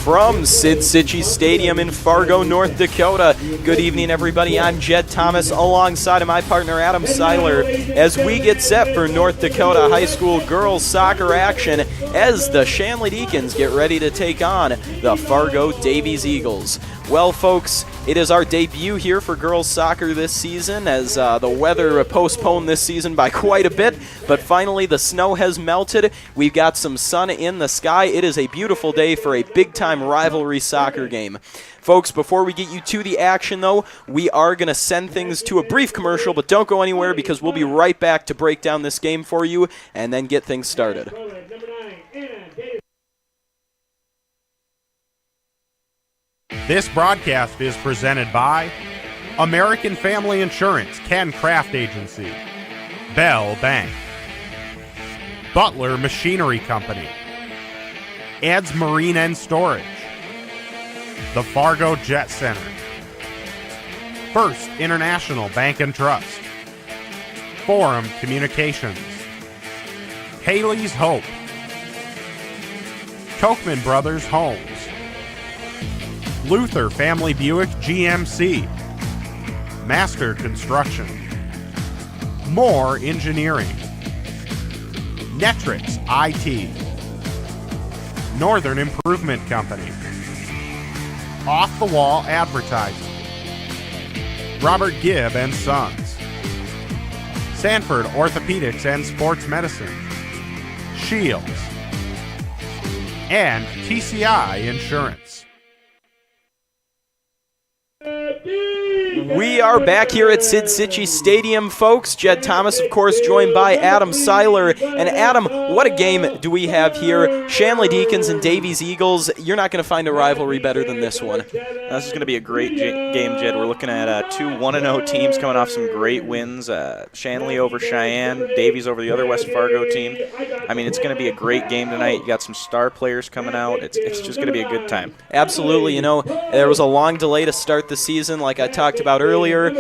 from Cichy Stadium in Fargo, North Dakota. Good evening, everybody. I'm Jed Thomas alongside of my partner Adam Seiler as we get set for North Dakota High School girls soccer action as the Shanley Deacons get ready to take on the Fargo Davies Eagles. Well, folks, it is our debut here for girls soccer this season as the weather postponed this season by quite a bit, but finally the snow has melted. We've got some sun in the sky. It is a beautiful day for a big-time rivalry soccer game. Folks, before we get you to the action, though, we are going to send things to a brief commercial, but don't go anywhere because we'll be right back to break down this game for you and then get things started. This broadcast is presented by American Family Insurance, Ken Craft Agency, Bell Bank, Butler Machinery Company, Ed's Marine and Storage, the Fargo Jet Center, First International Bank and Trust, Forum Communications, Haley's Hope, Kochman Brothers Homes, Luther Family Buick GMC, Master Construction, Moore Engineering, Netrix IT, Northern Improvement Company, Off the Wall Advertising, Robert Gibb and Sons, Sanford Orthopedics and Sports Medicine, Shields, and TCI Insurance. We are back here at Cichy Stadium, folks. Jed Thomas, of course, joined by Adam Seiler. And Adam, what a game do we have here? Shanley Deacons and Davies Eagles. You're not going to find a rivalry better than this one. This is going to be a great game, Jed. We're looking at two 1-0 teams coming off some great wins. Shanley over Cheyenne, Davies over the other West Fargo team. I mean, it's going to be a great game tonight. You got some star players coming out. It's just going to be a good time. Absolutely. You know, there was a long delay to start the season, like I talked about earlier.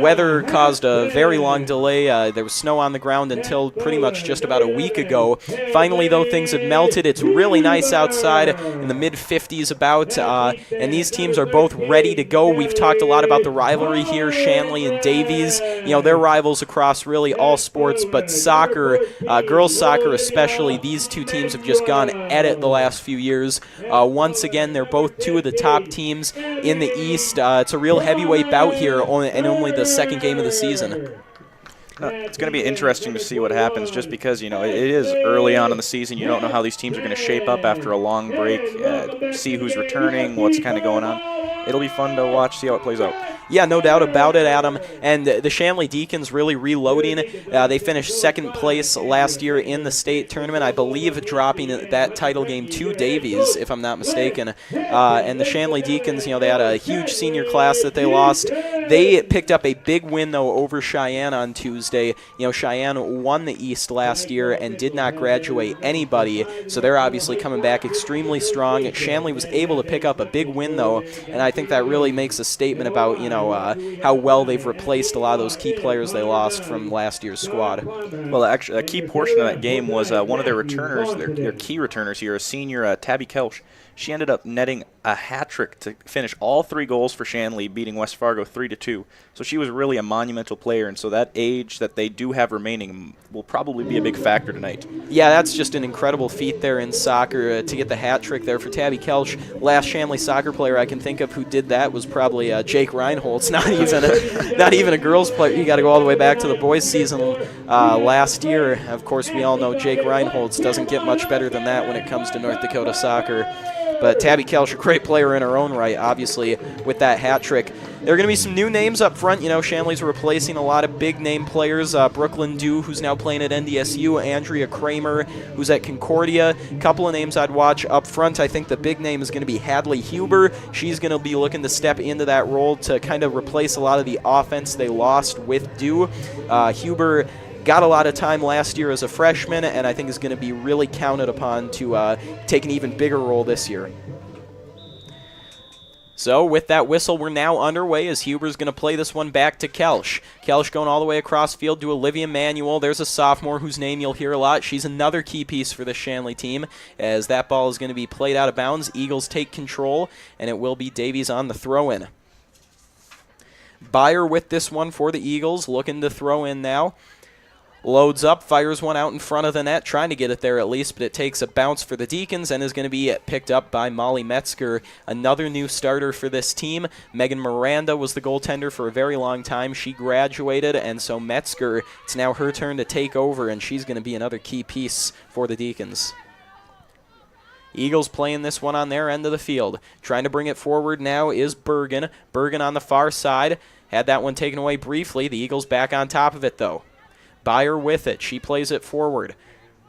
Weather caused a very long delay. There was snow on the ground until pretty much just about a week ago. Finally, though, things have melted. It's really nice outside in the mid-50s about, and these teams are both ready to go. We've talked a lot about the rivalry here, Shanley and Davies. You know, they're rivals across really all sports, but soccer, girls soccer especially, these two teams have just gone at it the last few years. Once again, they're both two of the top teams in the East. It's a real heavyweight bout here, and only the second game of the season. It's going to be interesting to see what happens just because, you know, it is early on in the season. You don't know how these teams are going to shape up after a long break, see who's returning, what's kind of going on. It'll be fun to watch, see how it plays out. Yeah, no doubt about it, Adam. And the Shanley Deacons really reloading. They finished second place last year in the state tournament, I believe, dropping that title game to Davies, if I'm not mistaken. And the Shanley Deacons, you know, they had a huge senior class that they lost. They picked up a big win, though, over Cheyenne on Tuesday. You know, Cheyenne won the East last year and did not graduate anybody, so they're obviously coming back extremely strong. Shanley was able to pick up a big win, though, and I think that really makes a statement about, you know, how well they've replaced a lot of those key players they lost from last year's squad. Well, actually, a key portion of that game was one of their returners, their key returners here, a senior, Tabby Kelch. She ended up netting a hat trick to finish all three goals for Shanley, beating West Fargo 3-2. So she was really a monumental player, and so that age that they do have remaining will probably be a big factor tonight. Yeah, that's just an incredible feat there in soccer to get the hat trick there for Tabby Kelch. Last Shanley soccer player I can think of who did that was probably Jake Reinholtz. Not even a girls player. You got to go all the way back to the boys season last year. Of course, we all know Jake Reinholtz doesn't get much better than that when it comes to North Dakota soccer. But Tabby Kelch, a great player in her own right, obviously, with that hat trick. There are going to be some new names up front. You know, Shanley's replacing a lot of big-name players. Brooklyn Dew, who's now playing at NDSU. Andrea Kramer, who's at Concordia. A couple of names I'd watch up front. I think the big name is going to be Hadley Huber. She's going to be looking to step into that role to kind of replace a lot of the offense they lost with Dew. Huber got a lot of time last year as a freshman, and I think is going to be really counted upon to take an even bigger role this year. So with that whistle, we're now underway as Huber's going to play this one back to Kelsch. Kelsch going all the way across field to Olivia Manuel. There's a sophomore whose name you'll hear a lot. She's another key piece for the Shanley team as that ball is going to be played out of bounds. Eagles take control, and it will be Davies on the throw-in. Byer with this one for the Eagles, looking to throw in now. Loads up, fires one out in front of the net, trying to get it there at least, but it takes a bounce for the Deacons and is going to be picked up by Molly Metzger, another new starter for this team. Megan Miranda was the goaltender for a very long time. She graduated, and so Metzger, it's now her turn to take over, and she's going to be another key piece for the Deacons. Eagles playing this one on their end of the field. Trying to bring it forward now is Bergen. Bergen on the far side. Had that one taken away briefly. The Eagles back on top of it, though. Byer with it. She plays it forward.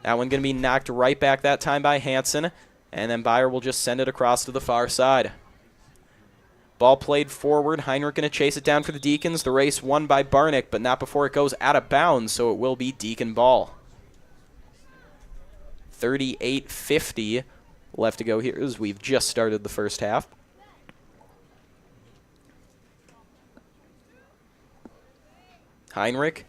That one going to be knocked right back that time by Hansen. And then Byer will just send it across to the far side. Ball played forward. Heinrich going to chase it down for the Deacons. The race won by Barnick, but not before it goes out of bounds, so it will be Deacon ball. 38:50 left to go here as we've just started the first half. Heinrich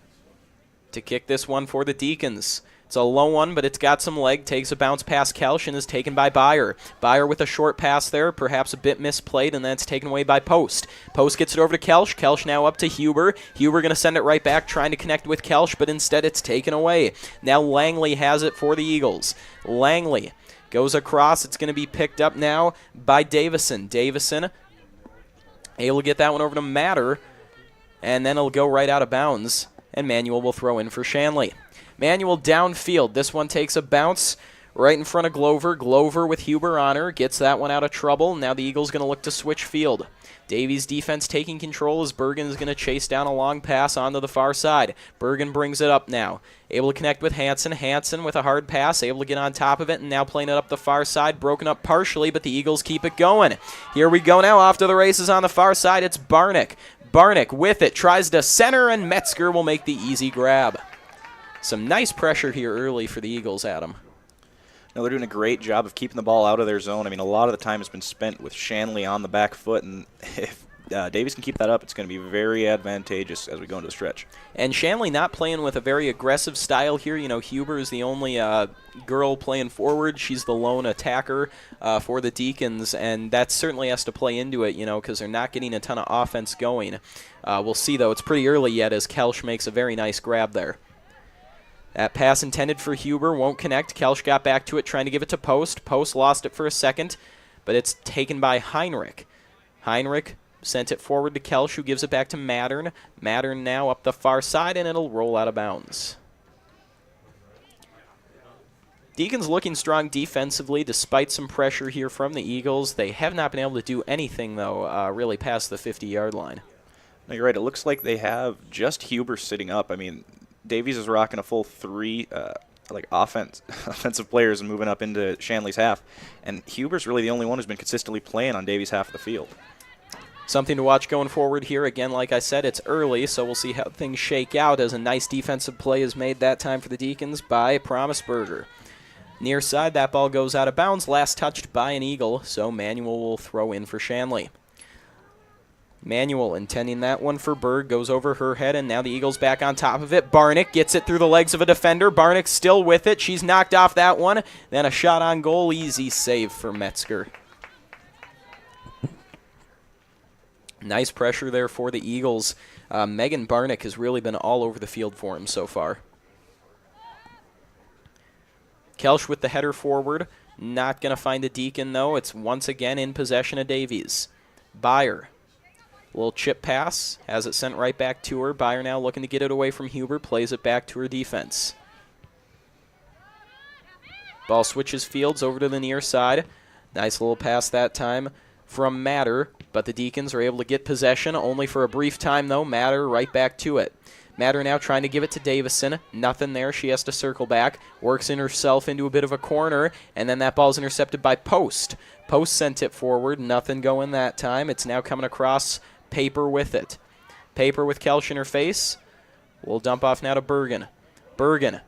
to kick this one for the Deacons. It's a low one, but it's got some leg. Takes a bounce past Kelsch and is taken by Byer. Byer with a short pass there, perhaps a bit misplayed, and then it's taken away by Post. Post gets it over to Kelsch. Kelsch now up to Huber. Huber going to send it right back, trying to connect with Kelsch, but instead it's taken away. Now Langley has it for the Eagles. Langley goes across. It's going to be picked up now by Davison. Davison able to get that one over to Matter, and then it'll go right out of bounds, and Manuel will throw in for Shanley. Manuel downfield. This one takes a bounce right in front of Glover. Glover with Huber on her. Gets that one out of trouble. Now the Eagles going to look to switch field. Davies' defense taking control as Bergen is going to chase down a long pass onto the far side. Bergen brings it up now. Able to connect with Hansen. Hansen with a hard pass. Able to get on top of it and now playing it up the far side. Broken up partially, but the Eagles keep it going. Here we go now. Off to the races on the far side. It's Barnick. Barnick with it. Tries to center, and Metzger will make the easy grab. Some nice pressure here early for the Eagles, Adam. No, they're doing a great job of keeping the ball out of their zone. I mean, a lot of the time has been spent with Shanley on the back foot, and if Davies can keep that up, it's going to be very advantageous as we go into the stretch. And Shanley not playing with a very aggressive style here. You know, Huber is the only girl playing forward. She's the lone attacker for the Deacons, and that certainly has to play into it, you know, because they're not getting a ton of offense going. We'll see, though. It's pretty early yet as Kelsch makes a very nice grab there. That pass intended for Huber won't connect. Kelsch got back to it, trying to give it to Post. Post lost it for a second, but it's taken by Heinrich. Heinrich sent it forward to Kelsch, who gives it back to Mattern. Mattern now up the far side, and it'll roll out of bounds. Deacons looking strong defensively despite some pressure here from the Eagles. They have not been able to do anything, though, really past the 50-yard line. No, you're right. It looks like they have just Huber sitting up. I mean, Davies is rocking a full three offensive players and moving up into Shanley's half. And Huber's really the only one who's been consistently playing on Davies' half of the field. Something to watch going forward here. Again, like I said, it's early, so we'll see how things shake out as a nice defensive play is made that time for the Deacons by Promisberger. Near side, that ball goes out of bounds, last touched by an Eagle, so Manuel will throw in for Shanley. Manuel intending that one for Berg, goes over her head, and now the Eagles back on top of it. Barnick gets it through the legs of a defender. Barnick still with it. She's knocked off that one. Then a shot on goal. Easy save for Metzger. Nice pressure there for the Eagles. Megan Barnick has really been all over the field for him so far. Kelsch with the header forward. Not going to find the Deacon, though. It's once again in possession of Davies. Byer. Little chip pass, has it sent right back to her. Byer now looking to get it away from Huber, plays it back to her defense. Ball switches fields over to the near side. Nice little pass that time from Matter, but the Deacons are able to get possession, only for a brief time, though. Matter right back to it. Matter now trying to give it to Davison. Nothing there. She has to circle back. Works in herself into a bit of a corner, and then that ball's intercepted by Post. Post sent it forward. Nothing going that time. It's now coming across Paper with it. Paper with Kelsch in her face. We'll dump off now to Bergen. Bergen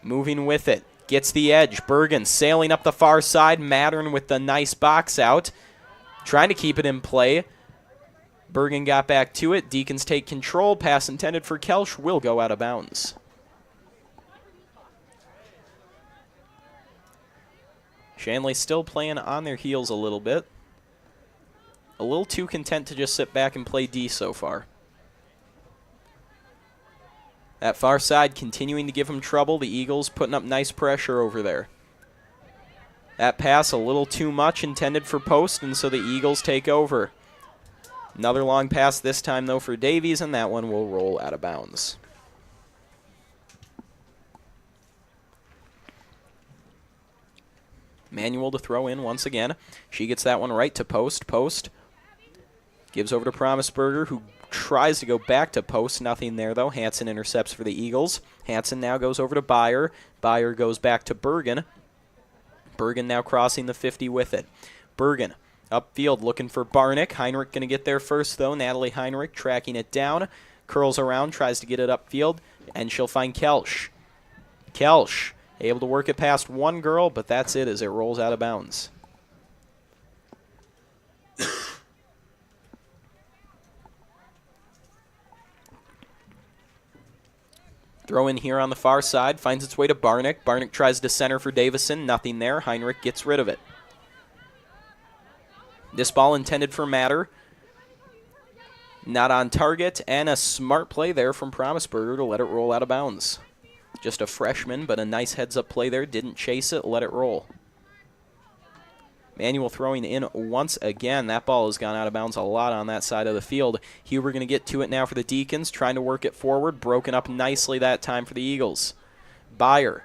moving with it. Gets the edge. Bergen sailing up the far side. Mattern with the nice box out. trying to keep it in play. Bergen got back to it. Deacons take control. Pass intended for Kelsch will go out of bounds. Shanley still playing on their heels a little bit. A little too content to just sit back and play D so far. That far side continuing to give them trouble. The Eagles putting up nice pressure over there. That pass a little too much, intended for post, and so the Eagles take over. Another long pass this time, though, for Davies, and that one will roll out of bounds. Manuel to throw in once again. She gets that one right to post. Post gives over to Promisberger, who tries to go back to post. Nothing there, though. Hansen intercepts for the Eagles. Hansen now goes over to Beyer. Beyer goes back to Bergen. Bergen now crossing the 50 with it. Bergen upfield looking for Barnick. Heinrich going to get there first, though. Natalie Heinrich tracking it down. Curls around, tries to get it upfield, and she'll find Kelsch. Kelsch able to work it past one girl, but that's it as it rolls out of bounds. Throw in here on the far side, finds its way to Barnick. Barnick tries to center for Davison, nothing there. Heinrich gets rid of it. This ball intended for Matter. Not on target, and a smart play there from Promisberger to let it roll out of bounds. Just a freshman, but a nice heads-up play there. Didn't chase it, let it roll. Manuel throwing in once again. That ball has gone out of bounds a lot on that side of the field. Huber going to get to it now for the Deacons, trying to work it forward. Broken up nicely that time for the Eagles. Beyer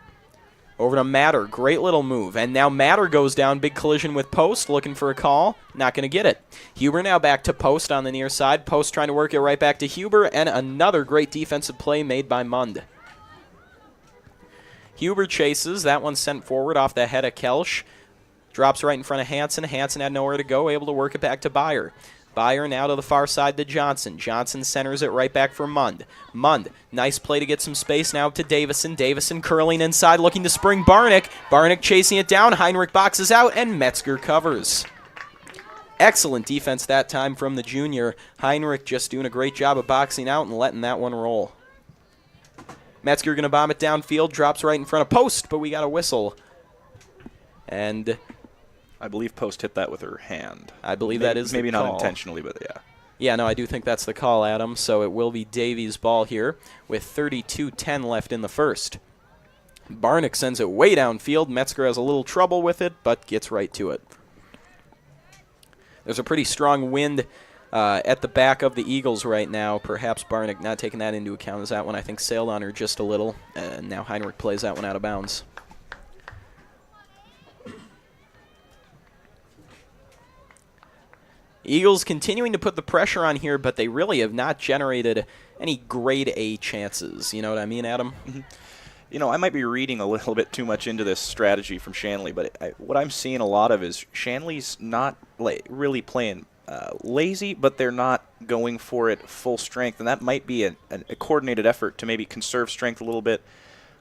over to Matter. Great little move. And now Matter goes down. Big collision with Post, looking for a call. Not going to get it. Huber now back to Post on the near side. Post trying to work it right back to Huber. And another great defensive play made by Mund. Huber chases. That one sent forward off the head of Kelsch. Drops right in front of Hansen. Hansen had nowhere to go, able to work it back to Beyer. Beyer now to the far side to Johnson. Johnson centers it right back for Mund. Mund, nice play to get some space now to Davison. Davison curling inside, looking to spring Barnick. Barnick chasing it down. Heinrich boxes out, and Metzger covers. Excellent defense that time from the junior. Heinrich just doing a great job of boxing out and letting that one roll. Metzger going to bomb it downfield, drops right in front of Post, but we got a whistle. And I believe Post hit that with her hand. I believe that is maybe the call. Not intentionally, but yeah. Yeah, no, I do think that's the call, Adam. So it will be Davies' ball here with 32:10 left in the first. Barnick sends it way downfield. Metzger has a little trouble with it, but gets right to it. There's a pretty strong wind at the back of the Eagles right now. Perhaps Barnick not taking that into account as that one, I think, sailed on her just a little. And now Heinrich plays that one out of bounds. Eagles continuing to put the pressure on here, but they really have not generated any grade A chances. You know what I mean, Adam? Mm-hmm. You know, I might be reading a little bit too much into this strategy from Shanley, but what I'm seeing a lot of is Shanley's not really playing lazy, but they're not going for it full strength, and that might be a coordinated effort to maybe conserve strength a little bit,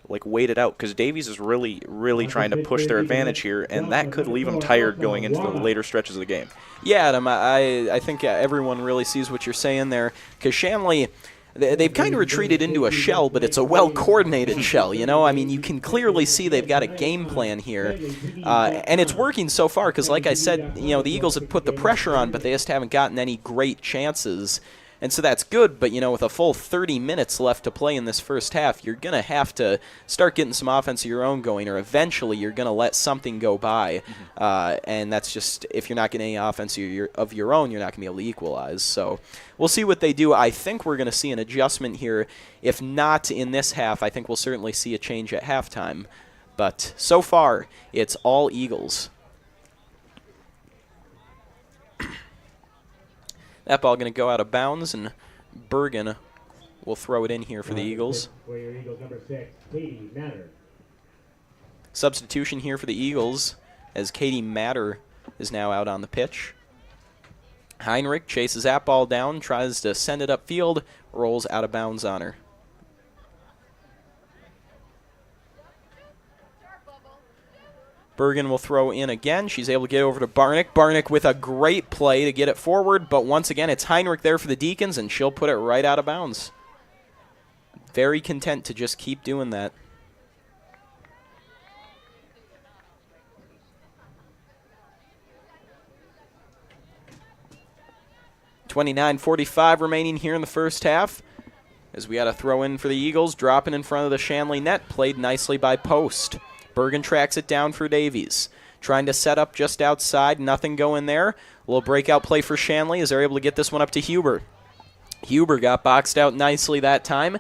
like wait it out, because Davies is really trying to push their advantage here, and that could leave them tired going into the later stretches of the game. Yeah, Adam, I think everyone really sees what you're saying there, because Shanley, they've kind of retreated into a shell, but it's a well-coordinated shell, you know? I mean, you can clearly see they've got a game plan here, and it's working so far, because like I said, you know, the Eagles have put the pressure on, but they just haven't gotten any great chances. And so that's good, but, you know, with a full 30 minutes left to play in this first half, you're going to have to start getting some offense of your own going, or eventually you're going to let something go by. And that's just, if you're not getting any offense of your own, you're not going to be able to equalize. So we'll see what they do. I think we're going to see an adjustment here. If not in this half, I think we'll certainly see a change at halftime. But so far, it's all Eagles. That ball going to go out of bounds, and Bergen will throw it in here for the Eagles. Substitution here for the Eagles, as Katie Matter is now out on the pitch. Heinrich chases that ball down, tries to send it upfield, rolls out of bounds on her. Bergen will throw in again. She's able to get over to Barnick. Barnick with a great play to get it forward, but once again, it's Heinrich there for the Deacons, and she'll put it right out of bounds. Very content to just keep doing that. .45 remaining here in the first half. As we got a throw in for the Eagles, dropping in front of the Shanley net, played nicely by Post. Bergen tracks it down for Davies. Trying to set up just outside, nothing going there. A little breakout play for Shanley as they're able to get this one up to Huber. Huber got boxed out nicely that time.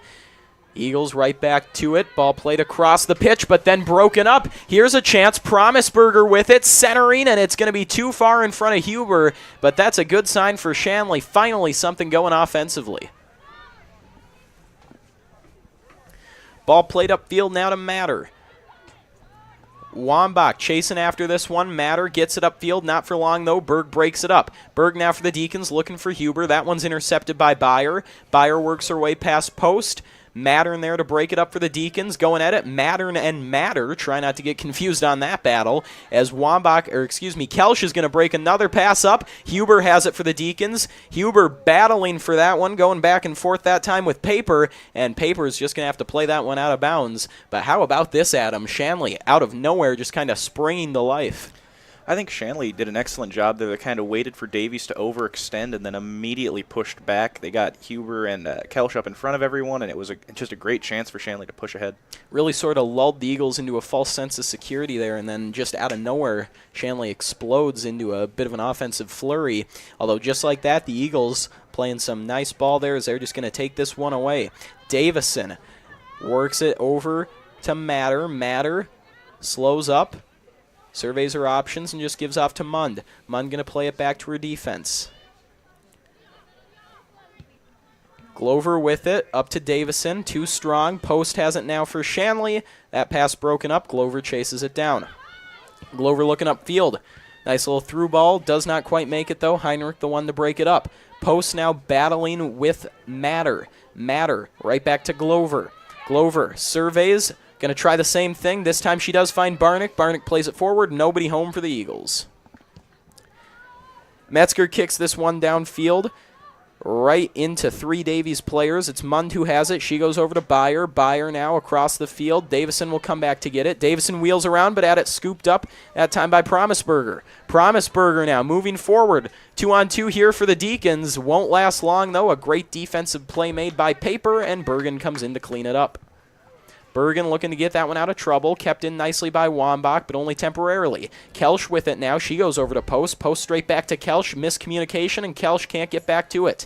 Eagles right back to it. Ball played across the pitch, but then broken up. Here's a chance. Promisberger with it, centering, and it's going to be too far in front of Huber, but that's a good sign for Shanley. Finally, something going offensively. Ball played upfield now to Matter. Wambach chasing after this one. Matter gets it upfield. Not for long, though. Berg breaks it up. Berg now for the Deacons, looking for Huber. That one's intercepted by Beyer. Beyer works her way past Post. Mattern there to break it up for the Deacons. Going at it. Mattern and Matter. Try not to get confused on that battle. As Kelsch is going to break another pass up. Huber has it for the Deacons. Huber battling for that one. Going back and forth that time with Paper. And Paper is just going to have to play that one out of bounds. But how about this, Adam? Shanley, out of nowhere, just kind of springing to life. I think Shanley did an excellent job there. They kind of waited for Davies to overextend and then immediately pushed back. They got Huber and Kelsch up in front of everyone, and it was just a great chance for Shanley to push ahead. Really sort of lulled the Eagles into a false sense of security there, and then just out of nowhere, Shanley explodes into a bit of an offensive flurry. Although just like that, the Eagles playing some nice ball there as they're just going to take this one away. Davison works it over to Matter. Matter slows up. Surveys her options and just gives off to Mund. Mund going to play it back to her defense. Glover with it, up to Davison. Too strong. Post has it now for Shanley. That pass broken up. Glover chases it down. Glover looking upfield. Nice little through ball. Does not quite make it, though. Heinrich the one to break it up. Post now battling with Matter. Matter right back to Glover. Glover surveys. Going to try the same thing. This time she does find Barnick. Barnick plays it forward. Nobody home for the Eagles. Metzger kicks this one downfield right into three Davies players. It's Mund who has it. She goes over to Beyer. Beyer now across the field. Davison will come back to get it. Davison wheels around, but had it scooped up that time by Promisberger. Promisberger now moving forward. 2-on-2 here for the Deacons. Won't last long, though. A great defensive play made by Paper, and Bergen comes in to clean it up. Bergen looking to get that one out of trouble. Kept in nicely by Wambach, but only temporarily. Kelsch with it now. She goes over to Post. Post straight back to Kelsch. Miscommunication, and Kelsch can't get back to it.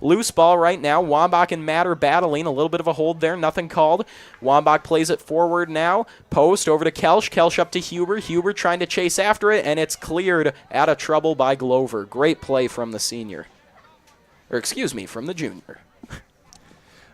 Loose ball right now. Wambach and Matter battling. A little bit of a hold there. Nothing called. Wambach plays it forward now. Post over to Kelsch. Kelsch up to Huber. Huber trying to chase after it, and it's cleared out of trouble by Glover. Great play from the senior. From the junior.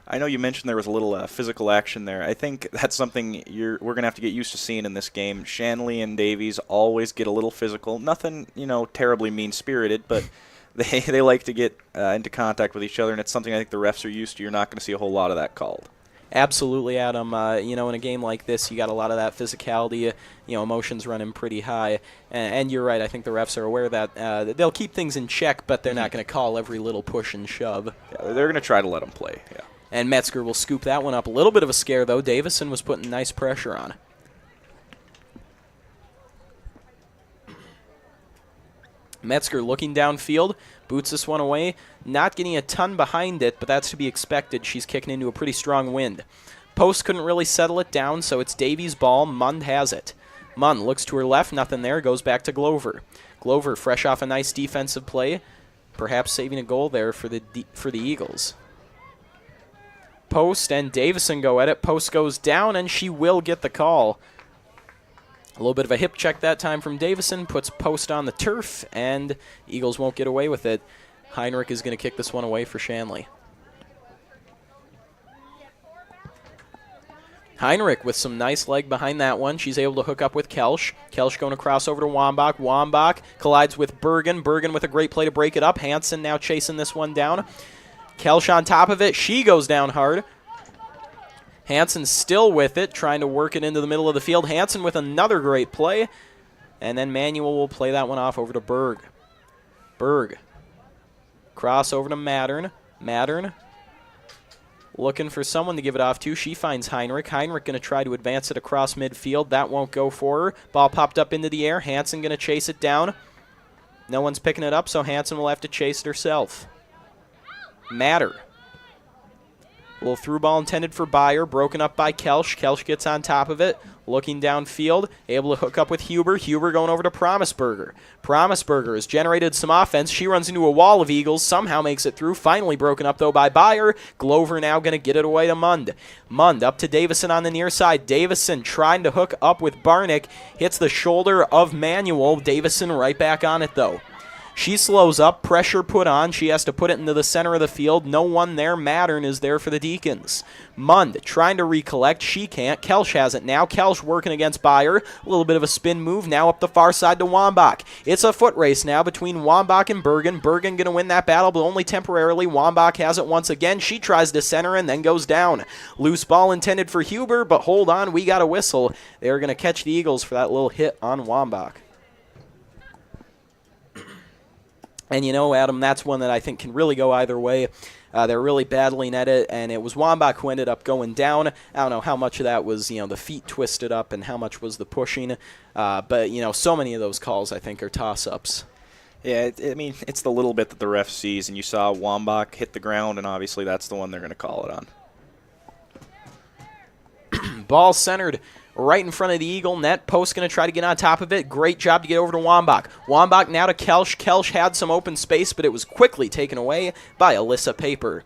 I know you mentioned there was a little physical action there. I think that's something we're going to have to get used to seeing in this game. Shanley and Davies always get a little physical. Nothing, terribly mean-spirited, but they like to get into contact with each other, and it's something I think the refs are used to. You're not going to see a whole lot of that called. Absolutely, Adam. In a game like this, you got a lot of that physicality. Emotions running pretty high. And you're right. I think the refs are aware that they'll keep things in check, but they're not going to call every little push and shove. Yeah, they're going to try to let them play, yeah. And Metzger will scoop that one up. A little bit of a scare, though. Davison was putting nice pressure on. Metzger looking downfield. Boots this one away. Not getting a ton behind it, but that's to be expected. She's kicking into a pretty strong wind. Post couldn't really settle it down, so it's Davies' ball. Mund has it. Mund looks to her left. Nothing there. Goes back to Glover. Glover, fresh off a nice defensive play. Perhaps saving a goal there for the Eagles. Post and Davison go at it. Post goes down, and she will get the call. A little bit of a hip check that time from Davison. Puts Post on the turf, and Eagles won't get away with it. Heinrich is going to kick this one away for Shanley. Heinrich with some nice leg behind that one. She's able to hook up with Kelsch. Kelsch going to cross over to Wambach. Wambach collides with Bergen. Bergen with a great play to break it up. Hansen now chasing this one down. Kelsch on top of it. She goes down hard. Hansen still with it, trying to work it into the middle of the field. Hansen with another great play. And then Manuel will play that one off over to Berg. Berg. Cross over to Mattern. Mattern looking for someone to give it off to. She finds Heinrich. Heinrich going to try to advance it across midfield. That won't go for her. Ball popped up into the air. Hansen going to chase it down. No one's picking it up, so Hansen will have to chase it herself. Matter. A little through ball intended for Byer, broken up by Kelsch. Kelsch gets on top of it, looking downfield, able to hook up with Huber. Huber going over to Promisberger. Promisberger has generated some offense. She runs into a wall of Eagles, somehow makes it through. Finally broken up, though, by Byer. Glover now going to get it away to Mund. Mund up to Davison on the near side. Davison trying to hook up with Barnick. Hits the shoulder of Manuel. Davison right back on it, though. She slows up, pressure put on. She has to put it into the center of the field. No one there. Mattern is there for the Deacons. Mund trying to recollect. She can't. Kelsch has it now. Kelsch working against Byer. A little bit of a spin move. Now up the far side to Wambach. It's a foot race now between Wambach and Bergen. Bergen going to win that battle, but only temporarily. Wambach has it once again. She tries to center and then goes down. Loose ball intended for Huber, but hold on. We got a whistle. They're going to catch the Eagles for that little hit on Wambach. And you know, Adam, that's one that I think can really go either way. They're really battling at it, and it was Wambach who ended up going down. I don't know how much of that was, the feet twisted up and how much was the pushing. But, so many of those calls, I think, are toss-ups. Yeah, I mean, it's the little bit that the ref sees, and you saw Wambach hit the ground, and obviously that's the one they're going to call it on. Ball centered right in front of the Eagle net. Post going to try to get on top of it. Great job to get over to Wambach. Wambach now to Kelsch. Kelsch had some open space, but it was quickly taken away by Alyssa Paper.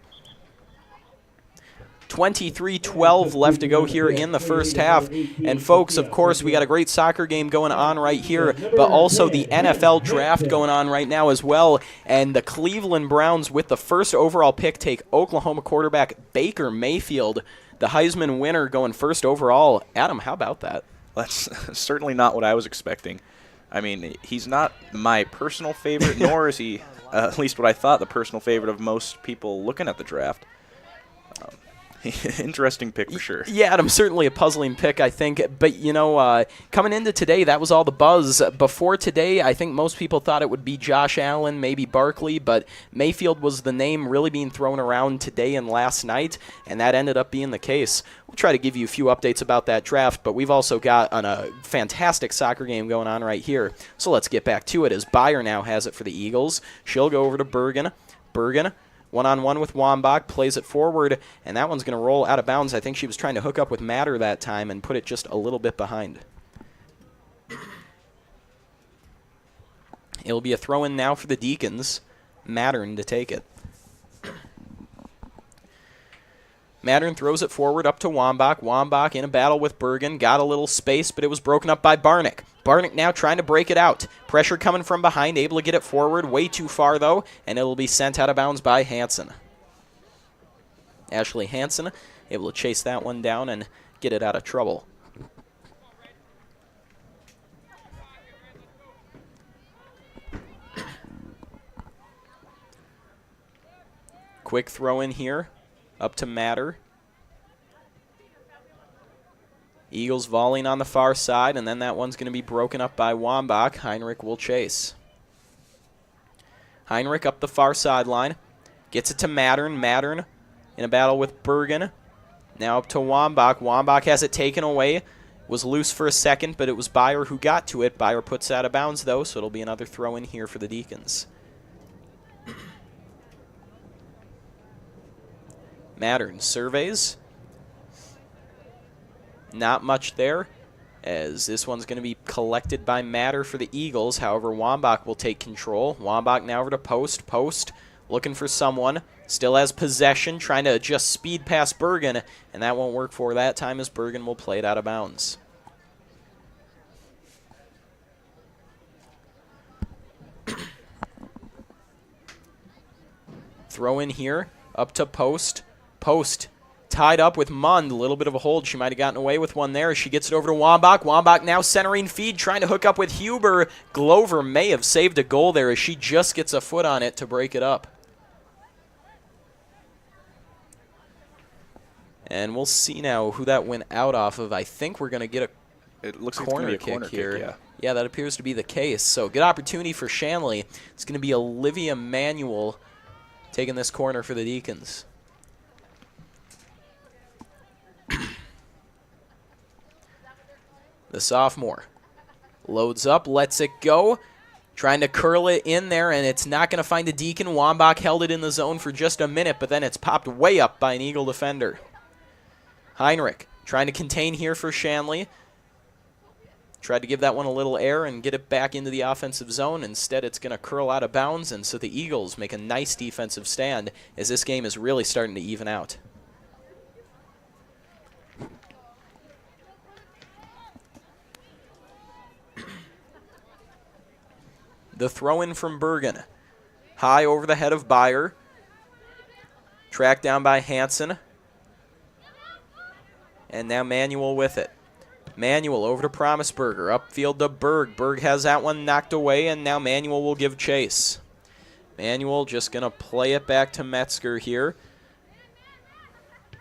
23-12 left to go here in the first half. And folks, of course, we got a great soccer game going on right here, but also the NFL draft going on right now as well. And the Cleveland Browns, with the first overall pick, take Oklahoma quarterback Baker Mayfield, the Heisman winner, going first overall. Adam, how about that? That's certainly not what I was expecting. I mean, he's not my personal favorite, nor is he, at least what I thought, the personal favorite of most people looking at the draft. Interesting pick for sure. Yeah, Adam, certainly a puzzling pick, I think. But, coming into today, that was all the buzz. Before today, I think most people thought it would be Josh Allen, maybe Barkley, but Mayfield was the name really being thrown around today and last night, and that ended up being the case. We'll try to give you a few updates about that draft, but we've also got a fantastic soccer game going on right here. So let's get back to it, as Byer now has it for the Eagles. She'll go over to Bergen. Bergen, one-on-one with Wambach, plays it forward, and that one's going to roll out of bounds. I think she was trying to hook up with Matter that time and put it just a little bit behind. It'll be a throw-in now for the Deacons. Mattern to take it. Mattern throws it forward up to Wambach. Wambach in a battle with Bergen. Got a little space, but it was broken up by Barnick. Barnick now trying to break it out. Pressure coming from behind, able to get it forward. Way too far, though, and it'll be sent out of bounds by Hansen. Ashley Hansen able to chase that one down and get it out of trouble. Quick throw in here. Up to Matter. Eagles volleying on the far side, and then that one's going to be broken up by Wambach. Heinrich will chase. Heinrich up the far sideline. Gets it to Mattern. Mattern in a battle with Bergen. Now up to Wambach. Wambach has it taken away. Was loose for a second, but it was Byer who got to it. Byer puts it out of bounds, though, so it'll be another throw in here for the Deacons. Mattern surveys. Not much there, as this one's going to be collected by Matter for the Eagles. However, Wambach will take control. Wambach now over to Post. Post looking for someone. Still has possession, trying to adjust speed past Bergen, and that won't work for that time, as Bergen will play it out of bounds. Throw in here, up to Post. Post tied up with Mund. A little bit of a hold. She might have gotten away with one there. She gets it over to Wambach. Wambach now centering feed, trying to hook up with Huber. Glover may have saved a goal there, as she just gets a foot on it to break it up. And we'll see now who that went out off of. I think we're going to get It looks corner like it's kick going to be a corner here. kick, Yeah, that appears to be the case. So good opportunity for Shanley. It's going to be Olivia Manuel taking this corner for the Deacons. The sophomore loads up, lets it go, trying to curl it in there, and it's not going to find a Deacon. Wambach held it in the zone for just a minute, but then it's popped way up by an Eagle defender. Heinrich trying to contain here for Shanley. Tried to give that one a little air and get it back into the offensive zone. Instead, it's going to curl out of bounds, and so the Eagles make a nice defensive stand as this game is really starting to even out. The throw-in from Bergen. High over the head of Beyer. Tracked down by Hansen. And now Manuel with it. Manuel over to Promisberger. Upfield to Berg. Berg has that one knocked away, and now Manuel will give chase. Manuel just going to play it back to Metzger here.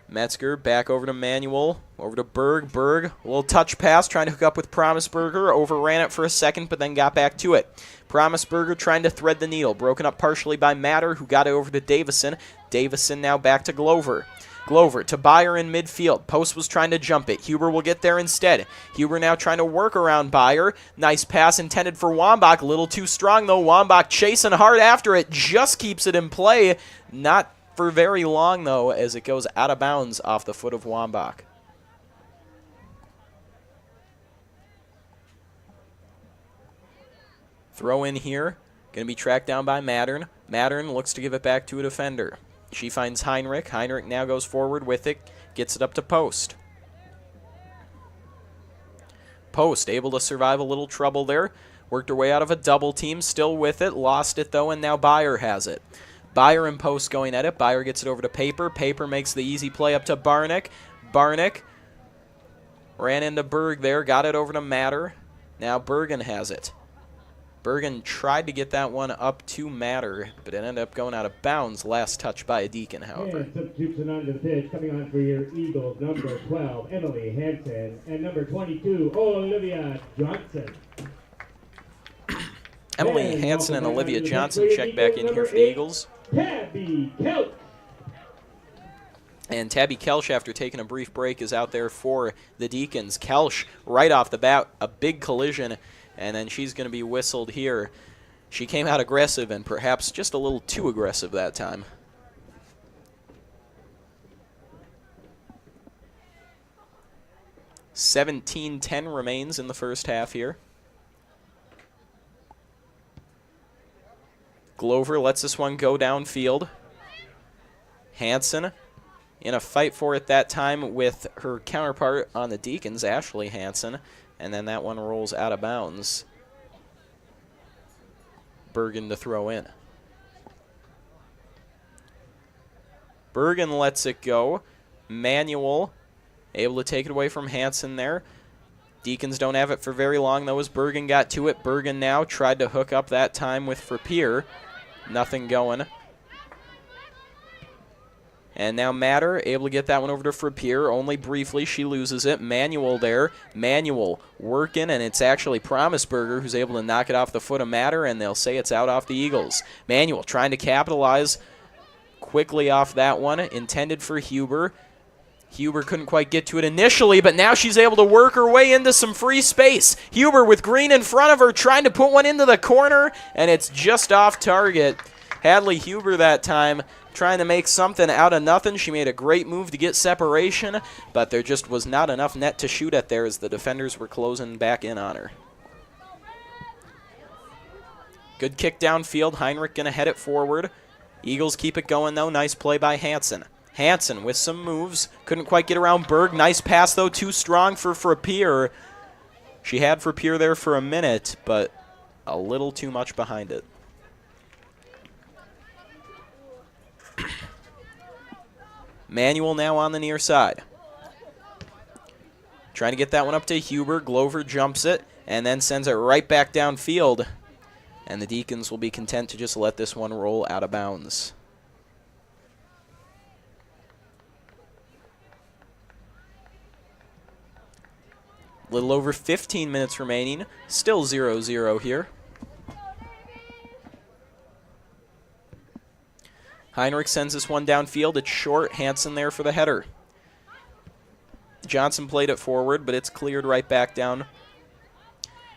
Metzger back over to Manuel. Over to Berg. Berg, a little touch pass, trying to hook up with Promisberger. Overran it for a second, but then got back to it. Promisberger trying to thread the needle. Broken up partially by Matter, who got it over to Davison. Davison now back to Glover. Glover to Beyer in midfield. Post was trying to jump it. Huber will get there instead. Huber now trying to work around Beyer. Nice pass intended for Wambach. A little too strong, though. Wambach chasing hard after it. Just keeps it in play. Not for very long, though, as it goes out of bounds off the foot of Wambach. Throw in here. Going to be tracked down by Mattern. Mattern looks to give it back to a defender. She finds Heinrich. Heinrich now goes forward with it. Gets it up to Post. Post able to survive a little trouble there. Worked her way out of a double team. Still with it. Lost it, though, and now Beyer has it. Beyer and Post going at it. Beyer gets it over to Paper. Paper makes the easy play up to Barnick. Barnick ran into Berg there. Got it over to Matter. Now Bergen has it. Bergen tried to get that one up to Matter, but it ended up going out of bounds. Last touch by a Deacon, however. And substitution onto the pitch, coming on for your Eagles, number 12, Emily Hansen, and number 22, Olivia Johnson. Emily Hansen and Olivia Johnson check back in here for the Eagles. Tabby Kelch. And Tabby Kelch, after taking a brief break, is out there for the Deacons. Kelch, right off the bat, a big collision, and then she's going to be whistled here. She came out aggressive and perhaps just a little too aggressive that time. $17-10 remains in the first half here. Glover lets this one go downfield. Hansen in a fight for it that time with her counterpart on the Deacons, Ashley Hansen. And then that one rolls out of bounds. Bergen to throw in. Bergen lets it go. Manuel able to take it away from Hansen there. Deacons don't have it for very long, though, as Bergen got to it. Bergen now tried to hook up that time with Frappier. Nothing going. And now Matter able to get that one over to Frappier. Only briefly, she loses it. Manuel there. Manuel working, and it's actually Promisberger who's able to knock it off the foot of Matter, and they'll say it's out off the Eagles. Manuel trying to capitalize quickly off that one. Intended for Huber. Huber couldn't quite get to it initially, but now she's able to work her way into some free space. Huber with Green in front of her, trying to put one into the corner, and it's just off target. Hadley Huber that time trying to make something out of nothing. She made a great move to get separation, but there just was not enough net to shoot at there as the defenders were closing back in on her. Good kick downfield. Heinrich going to head it forward. Eagles keep it going, though. Nice play by Hansen. Hansen with some moves. Couldn't quite get around Berg. Nice pass, though. Too strong for Frappier. She had Frappier there for a minute, but a little too much behind it. Manuel now on the near side. Trying to get that one up to Huber. Glover jumps it and then sends it right back downfield. And the Deacons will be content to just let this one roll out of bounds. Little over 15 minutes remaining. Still 0-0 here. Heinrich sends this one downfield. It's short. Hansen there for the header. Johnson played it forward, but it's cleared right back down.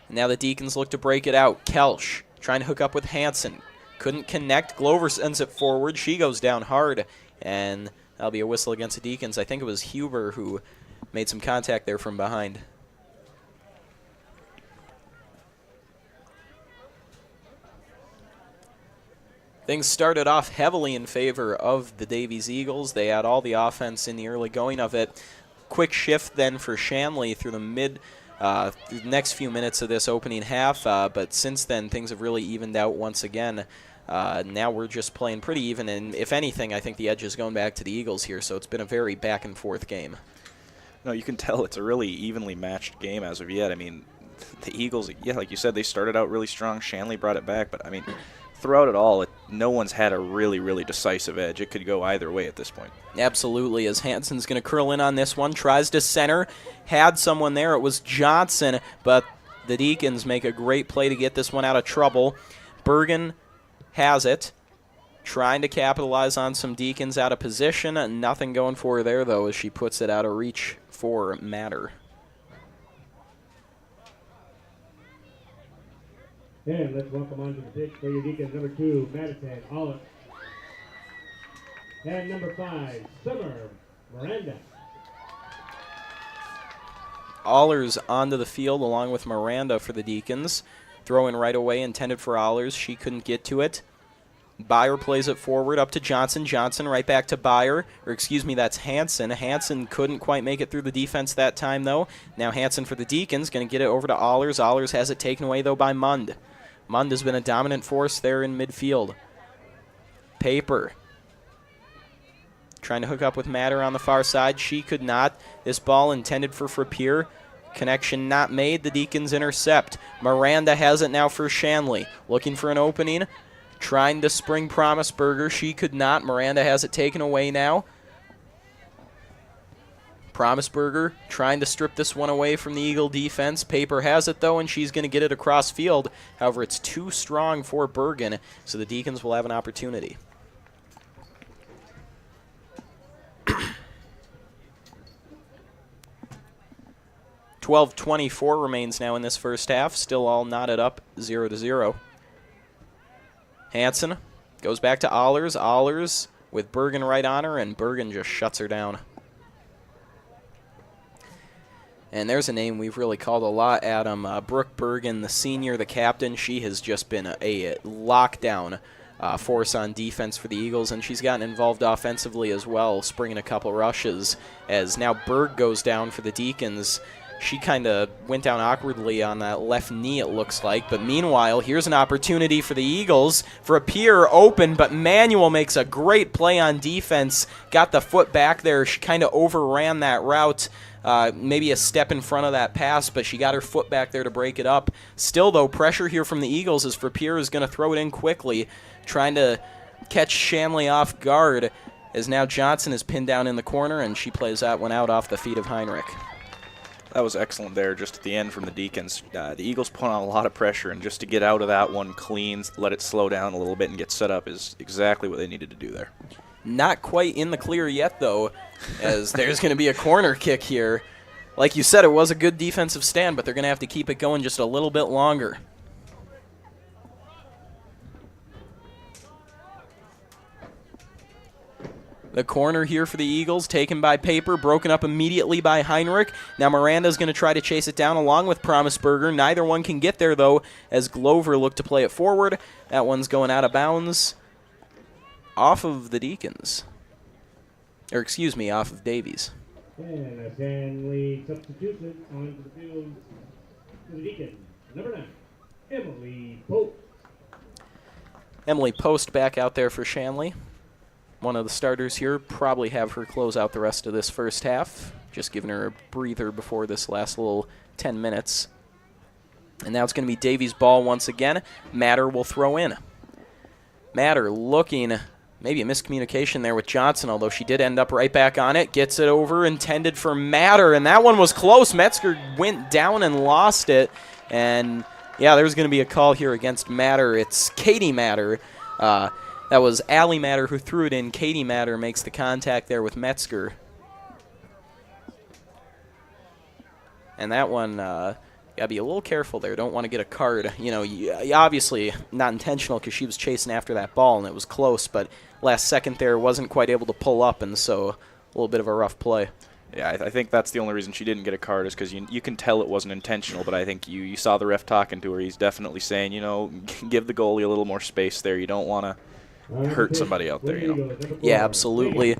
Now the Deacons look to break it out. Kelsch trying to hook up with Hansen. Couldn't connect. Glover sends it forward. She goes down hard, and that'll be a whistle against the Deacons. I think it was Huber who made some contact there from behind. Things started off heavily in favor of the Davies Eagles. They had all the offense in the early going of it. Quick shift then for Shanley through the next few minutes of this opening half, but since then things have really evened out once again. Now we're just playing pretty even, and if anything, I think the edge is going back to the Eagles here, so it's been a very back-and-forth game. No, you can tell it's a really evenly matched game as of yet. I mean, the Eagles, yeah, like you said, they started out really strong. Shanley brought it back, but I mean, throughout it all, no one's had a really, really decisive edge. It could go either way at this point. Absolutely, as Hansen's going to curl in on this one, tries to center, had someone there. It was Johnson, but the Deacons make a great play to get this one out of trouble. Bergen has it, trying to capitalize on some Deacons out of position. Nothing going for her there, though, as she puts it out of reach for Matter. And let's welcome onto the pitch for your Deacons, number 2, Madison Olive. And number 5, Summer Miranda. Allers onto the field along with Miranda for the Deacons. Throw-in right away, intended for Allers. She couldn't get to it. Byer plays it forward up to Johnson. Johnson right back to Byer. Or excuse me, that's Hansen. Hansen couldn't quite make it through the defense that time, though. Now Hansen for the Deacons, going to get it over to Allers. Allers has it taken away, though, by Mund. Mund has been a dominant force there in midfield. Paper trying to hook up with Matter on the far side. She could not. This ball intended for Frappier. Connection not made. The Deacons intercept. Miranda has it now for Shanley. Looking for an opening. Trying to spring Promisberger. She could not. Miranda has it taken away now. Promisberger trying to strip this one away from the Eagle defense. Paper has it, though, and she's going to get it across field. However, it's too strong for Bergen, so the Deacons will have an opportunity. .12:24 remains now in this first half. Still all knotted up 0-0. Hansen goes back to Allers. Allers with Bergen right on her, and Bergen just shuts her down. And there's a name we've really called a lot, Adam. Brooke Bergen, the senior, the captain. She has just been a lockdown force on defense for the Eagles, and she's gotten involved offensively as well, springing a couple rushes. As now Berg goes down for the Deacons. She kind of went down awkwardly on that left knee, it looks like. But meanwhile, here's an opportunity for the Eagles for a Pier open, but Manuel makes a great play on defense. Got the foot back there. She kind of overran that route. Maybe a step in front of that pass, but she got her foot back there to break it up. Still, though, pressure here from the Eagles as Frappier is going to throw it in quickly, trying to catch Shanley off guard, as now Johnson is pinned down in the corner, and she plays that one out off the feet of Heinrich. That was excellent there just at the end from the Deacons. The Eagles put on a lot of pressure, and just to get out of that one clean, let it slow down a little bit and get set up is exactly what they needed to do there. Not quite in the clear yet, though, as there's going to be a corner kick here. Like you said, it was a good defensive stand, but they're going to have to keep it going just a little bit longer. The corner here for the Eagles, taken by Paper, broken up immediately by Heinrich. Now Miranda's going to try to chase it down along with Promisberger. Neither one can get there, though, as Glover looked to play it forward. That one's going out of bounds off of the Deacons. Or, excuse me, off of Davies. And a Shanley substitution onto the field for the Deacons. Number 9, Emily Post. Emily Post back out there for Shanley. One of the starters here, probably have her close out the rest of this first half. Just giving her a breather before this last little 10 minutes. And now it's going to be Davies' ball once again. Matter will throw in. Matter looking Maybe a miscommunication there with Johnson, although she did end up right back on it. Gets it over, intended for Matter, and that one was close. Metzger went down and lost it. And, yeah, there's going to be a call here against Matter. It's Katie Matter. That was Allie Matter who threw it in. Katie Matter makes the contact there with Metzger. And that one, got to be a little careful there. Don't want to get a card. You know, obviously not intentional because she was chasing after that ball and it was close, but last second there wasn't quite able to pull up, and so a little bit of a rough play. Yeah, I think that's the only reason she didn't get a card is because you can tell it wasn't intentional, but I think you saw the ref talking to her. He's definitely saying, you know, give the goalie a little more space there. You don't want to hurt somebody out there, you know. Yeah, absolutely.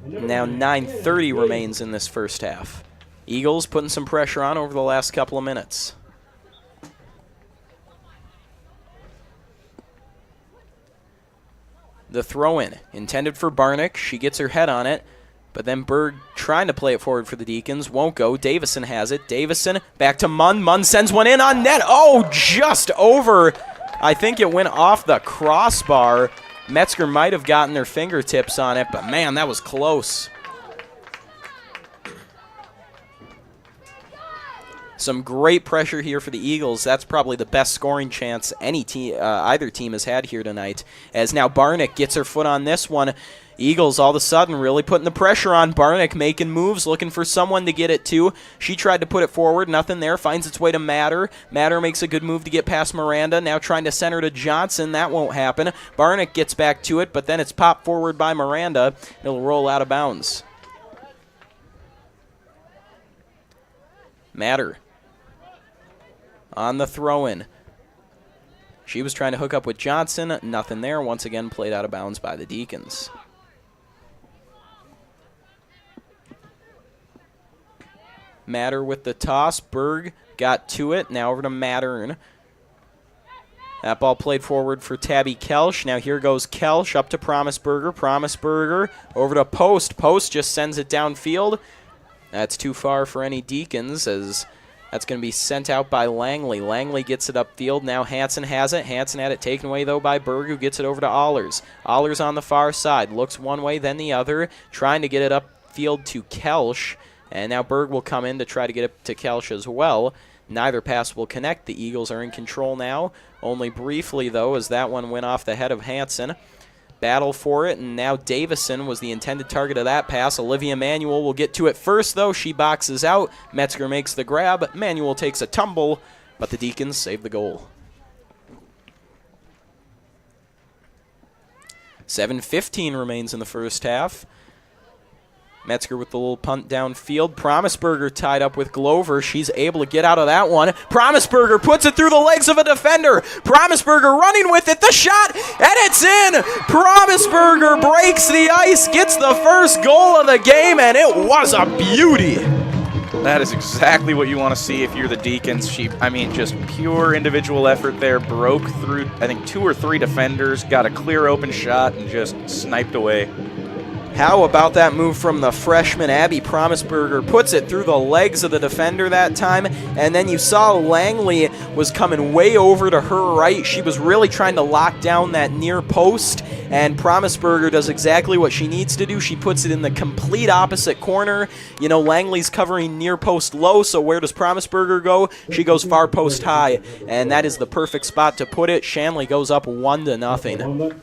Now 9:30 remains in this first half. Eagles putting some pressure on over the last couple of minutes. The throw-in, intended for Barnick. She gets her head on it, but then Berg trying to play it forward for the Deacons. Won't go. Davison has it. Davison back to Munn. Munn sends one in on net. Oh, just over. I think it went off the crossbar. Metzger might have gotten their fingertips on it, but man, that was close. Some great pressure here for the Eagles. That's probably the best scoring chance either team has had here tonight. As now Barnick gets her foot on this one. Eagles all of a sudden really putting the pressure on. Barnick making moves, looking for someone to get it to. She tried to put it forward. Nothing there. Finds its way to Matter. Matter makes a good move to get past Miranda. Now trying to center to Johnson. That won't happen. Barnick gets back to it, but then it's popped forward by Miranda. It'll roll out of bounds. Matter on the throw-in. She was trying to hook up with Johnson. Nothing there. Once again played out of bounds by the Deacons. Matter with the toss. Berg got to it. Now over to Mattern. That ball played forward for Tabby Kelsch. Now here goes Kelsch up to Promisberger. Promisberger over to Post. Post just sends it downfield. That's too far for any Deacons, as that's going to be sent out by Langley. Langley gets it upfield. Now Hansen has it. Hansen had it taken away, though, by Berg, who gets it over to Allers. Allers on the far side. Looks one way, then the other. Trying to get it upfield to Kelsch. And now Berg will come in to try to get it to Kelsch as well. Neither pass will connect. The Eagles are in control now. Only briefly, though, as that one went off the head of Hansen. Battle for it, and now Davison was the intended target of that pass. Olivia Manuel will get to it first, though. She boxes out. Metzger makes the grab. Manuel takes a tumble, but the Deacons save the goal. 7:15 remains in the first half. Metzger with the little punt downfield. Promisberger tied up with Glover. She's able to get out of that one. Promisberger puts it through the legs of a defender. Promisberger running with it. The shot, and it's in. Promisberger breaks the ice, gets the first goal of the game, and it was a beauty. That is exactly what you want to see if you're the Deacons. Just pure individual effort there. Broke through, I think, 2 or 3 defenders, got a clear open shot, and just sniped away. How about that move from the freshman, Abby Promisberger? Puts it through the legs of the defender that time, and then you saw Langley was coming way over to her right. She was really trying to lock down that near post, and Promisberger does exactly what she needs to do. She puts it in the complete opposite corner. You know, Langley's covering near post low, so where does Promisberger go? She goes far post high, and that is the perfect spot to put it. Shanley goes up 1-0. Number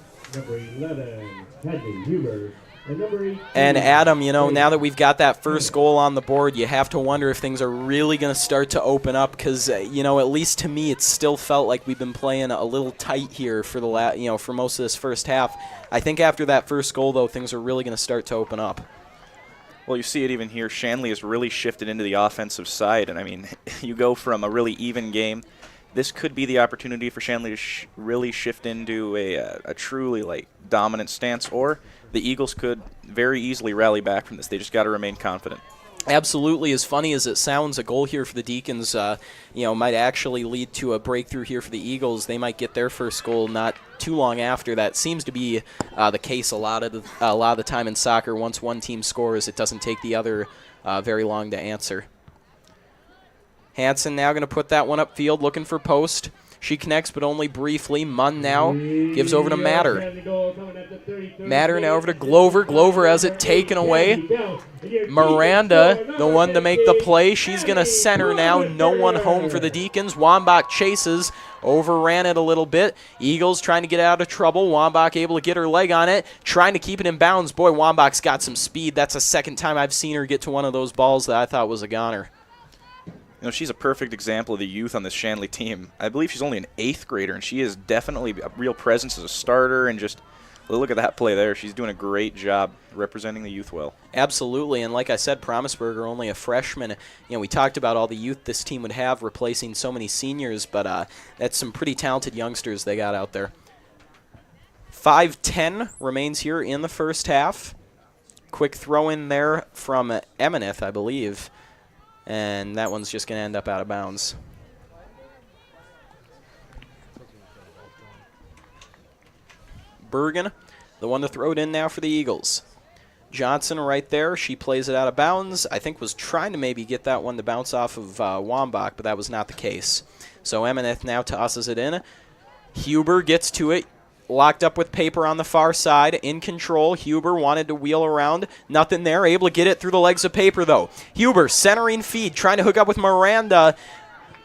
11, Teddy Huber. And Adam, you know, now that we've got that first goal on the board, you have to wonder if things are really going to start to open up because, you know, at least to me, it still felt like we've been playing a little tight here for for most of this first half. I think after that first goal, though, things are really going to start to open up. Well, you see it even here. Shanley has really shifted into the offensive side, and you go from a really even game. This could be the opportunity for Shanley to really shift into a truly dominant stance, or the Eagles could very easily rally back from this. They just got to remain confident. Absolutely. As funny as it sounds, a goal here for the Deacons, might actually lead to a breakthrough here for the Eagles. They might get their first goal not too long after that. Seems to be the case a lot of the time in soccer. Once one team scores, it doesn't take the other very long to answer. Hansen now going to put that one upfield, looking for Post. She connects, but only briefly. Munn now gives over to Matter. Matter now over to Glover. Glover has it taken away. Miranda, the one to make the play. She's going to center now. No one home for the Deacons. Wambach chases. Overran it a little bit. Eagles trying to get out of trouble. Wambach able to get her leg on it. Trying to keep it in bounds. Boy, Wambach's got some speed. That's the second time I've seen her get to one of those balls that I thought was a goner. You know, she's a perfect example of the youth on this Shanley team. I believe she's only an 8th grader, and she is definitely a real presence as a starter. And just look at that play there. She's doing a great job representing the youth well. Absolutely, and like I said, Promisberger only a freshman. You know, we talked about all the youth this team would have replacing so many seniors, but that's some pretty talented youngsters they got out there. 5:10 remains here in the first half. Quick throw in there from Emineth, I believe. And that one's just going to end up out of bounds. Bergen, the one to throw it in now for the Eagles. Johnson right there. She plays it out of bounds. I think was trying to maybe get that one to bounce off of Wambach, but that was not the case. So Emineth now tosses it in. Huber gets to it. Locked up with paper on the far side, in control. Huber wanted to wheel around. Nothing there. Able to get it through the legs of paper, though. Huber centering feed, trying to hook up with Miranda,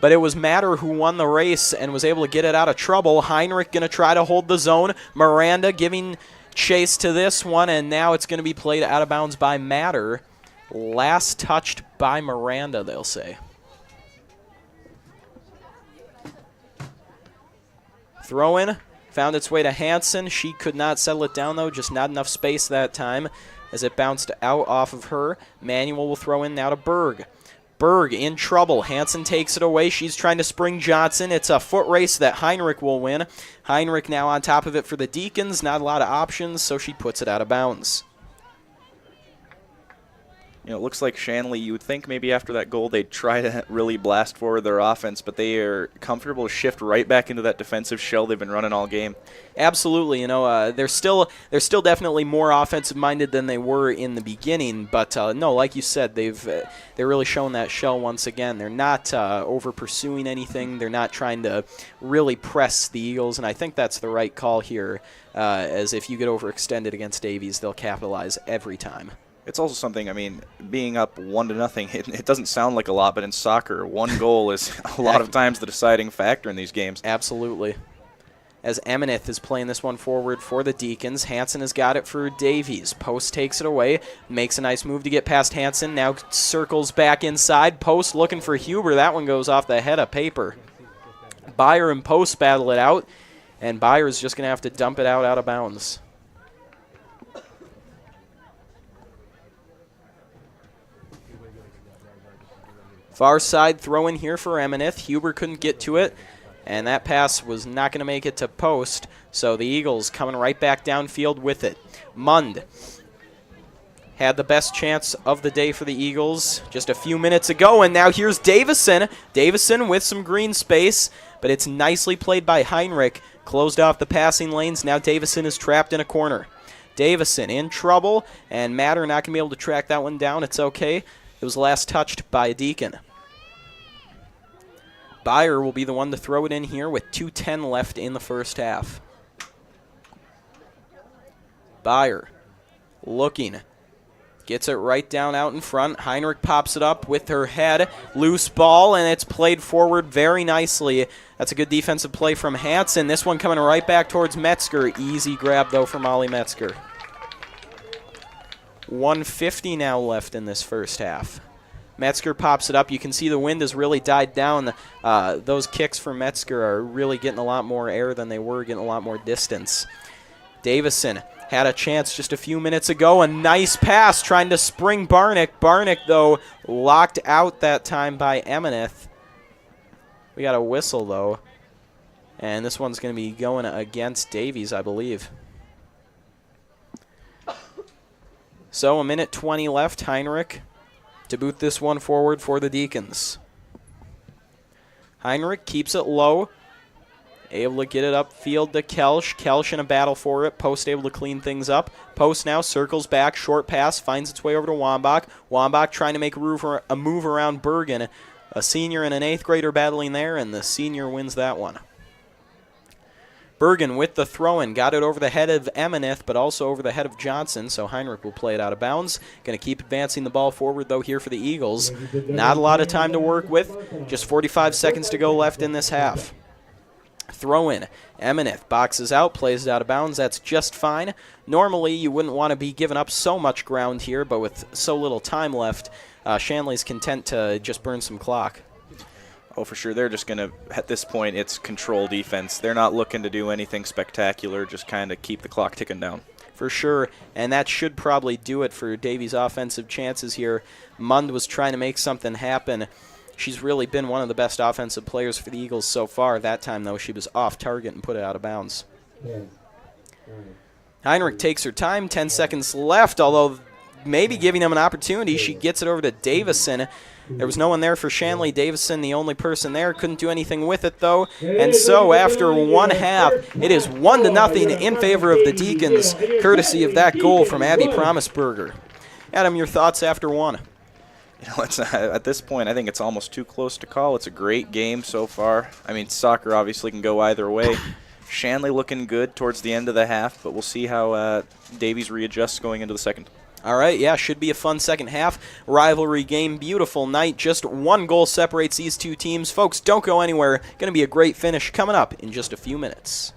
but it was Matter who won the race and was able to get it out of trouble. Heinrich going to try to hold the zone. Miranda giving chase to this one, and now it's going to be played out of bounds by Matter. Last touched by Miranda, they'll say. Throw in. Found its way to Hansen. She could not settle it down, though. Just not enough space that time as it bounced out off of her. Manuel will throw in now to Berg. Berg in trouble. Hansen takes it away. She's trying to spring Johnson. It's a foot race that Heinrich will win. Heinrich now on top of it for the Deacons. Not a lot of options, so she puts it out of bounds. You know, it looks like Shanley, you would think maybe after that goal they'd try to really blast forward their offense, but they are comfortable to shift right back into that defensive shell they've been running all game. Absolutely. You know, they're still definitely more offensive-minded than they were in the beginning, but no, like you said, they're really showing that shell once again. They're not over-pursuing anything. They're not trying to really press the Eagles, and I think that's the right call here, as if you get overextended against Davies, they'll capitalize every time. It's also something, I mean, being up 1-0, it doesn't sound like a lot, but in soccer, one goal is a lot of times the deciding factor in these games. Absolutely. As Emineth is playing this one forward for the Deacons, Hansen has got it for Davies. Post takes it away, makes a nice move to get past Hansen, now circles back inside. Post looking for Huber. That one goes off the head of paper. Byer and Post battle it out, and Byer's just going to have to dump it out of bounds. Far side throw in here for Emineth. Huber couldn't get to it, and that pass was not going to make it to Post, so the Eagles coming right back downfield with it. Mund had the best chance of the day for the Eagles just a few minutes ago, and now here's Davison. Davison with some green space, but it's nicely played by Heinrich. Closed off the passing lanes. Now Davison is trapped in a corner. Davison in trouble, and Matter not going to be able to track that one down. It's okay. It was last touched by a Deacon. Byer will be the one to throw it in here with 2:10 left in the first half. Byer looking. Gets it right down out in front. Heinrich pops it up with her head. Loose ball, and it's played forward very nicely. That's a good defensive play from Hansen. This one coming right back towards Metzger. Easy grab, though, for Molly Metzger. 1:50 now left in this first half. Metzger pops it up. You can see the wind has really died down. Those kicks for Metzger are really getting a lot more air than they were, getting a lot more distance. Davison had a chance just a few minutes ago. A nice pass trying to spring Barnick. Barnick, though, locked out that time by Emineth. We got a whistle, though. And this one's going to be going against Davies, I believe. So 1:20 left. Heinrich to boot this one forward for the Deacons. Heinrich keeps it low. Able to get it upfield to Kelsch. Kelsch in a battle for it. Post able to clean things up. Post now circles back. Short pass. Finds its way over to Wambach. Wambach trying to make a move around Bergen. A senior and an 8th grader battling there, and the senior wins that one. Bergen with the throw-in. Got it over the head of Emineth, but also over the head of Johnson, so Heinrich will play it out of bounds. Going to keep advancing the ball forward, though, here for the Eagles. Not a lot of time to work with. Just 45 seconds to go left in this half. Throw-in. Emineth boxes out, plays it out of bounds. That's just fine. Normally, you wouldn't want to be giving up so much ground here, but with so little time left, Shanley's content to just burn some clock. Oh, for sure. They're just going to, at this point, it's control defense. They're not looking to do anything spectacular, just kind of keep the clock ticking down. For sure, and that should probably do it for Davies' offensive chances here. Mund was trying to make something happen. She's really been one of the best offensive players for the Eagles so far. That time, though, she was off target and put it out of bounds. Heinrich takes her time, 10 seconds left, although maybe giving him an opportunity. She gets it over to Davison. There was no one there for Shanley. Davison, the only person there, couldn't do anything with it, though. And so after one half, it is 1-0 in favor of the Deacons, courtesy of that goal from Abby Promisberger. Adam, your thoughts after one? You know, it's at this point, I think it's almost too close to call. It's a great game so far. I mean, soccer obviously can go either way. Shanley looking good towards the end of the half, but we'll see how Davies readjusts going into the second. All right, yeah, should be a fun second half. Rivalry game, beautiful night. Just one goal separates these two teams. Folks, don't go anywhere. Going to be a great finish coming up in just a few minutes.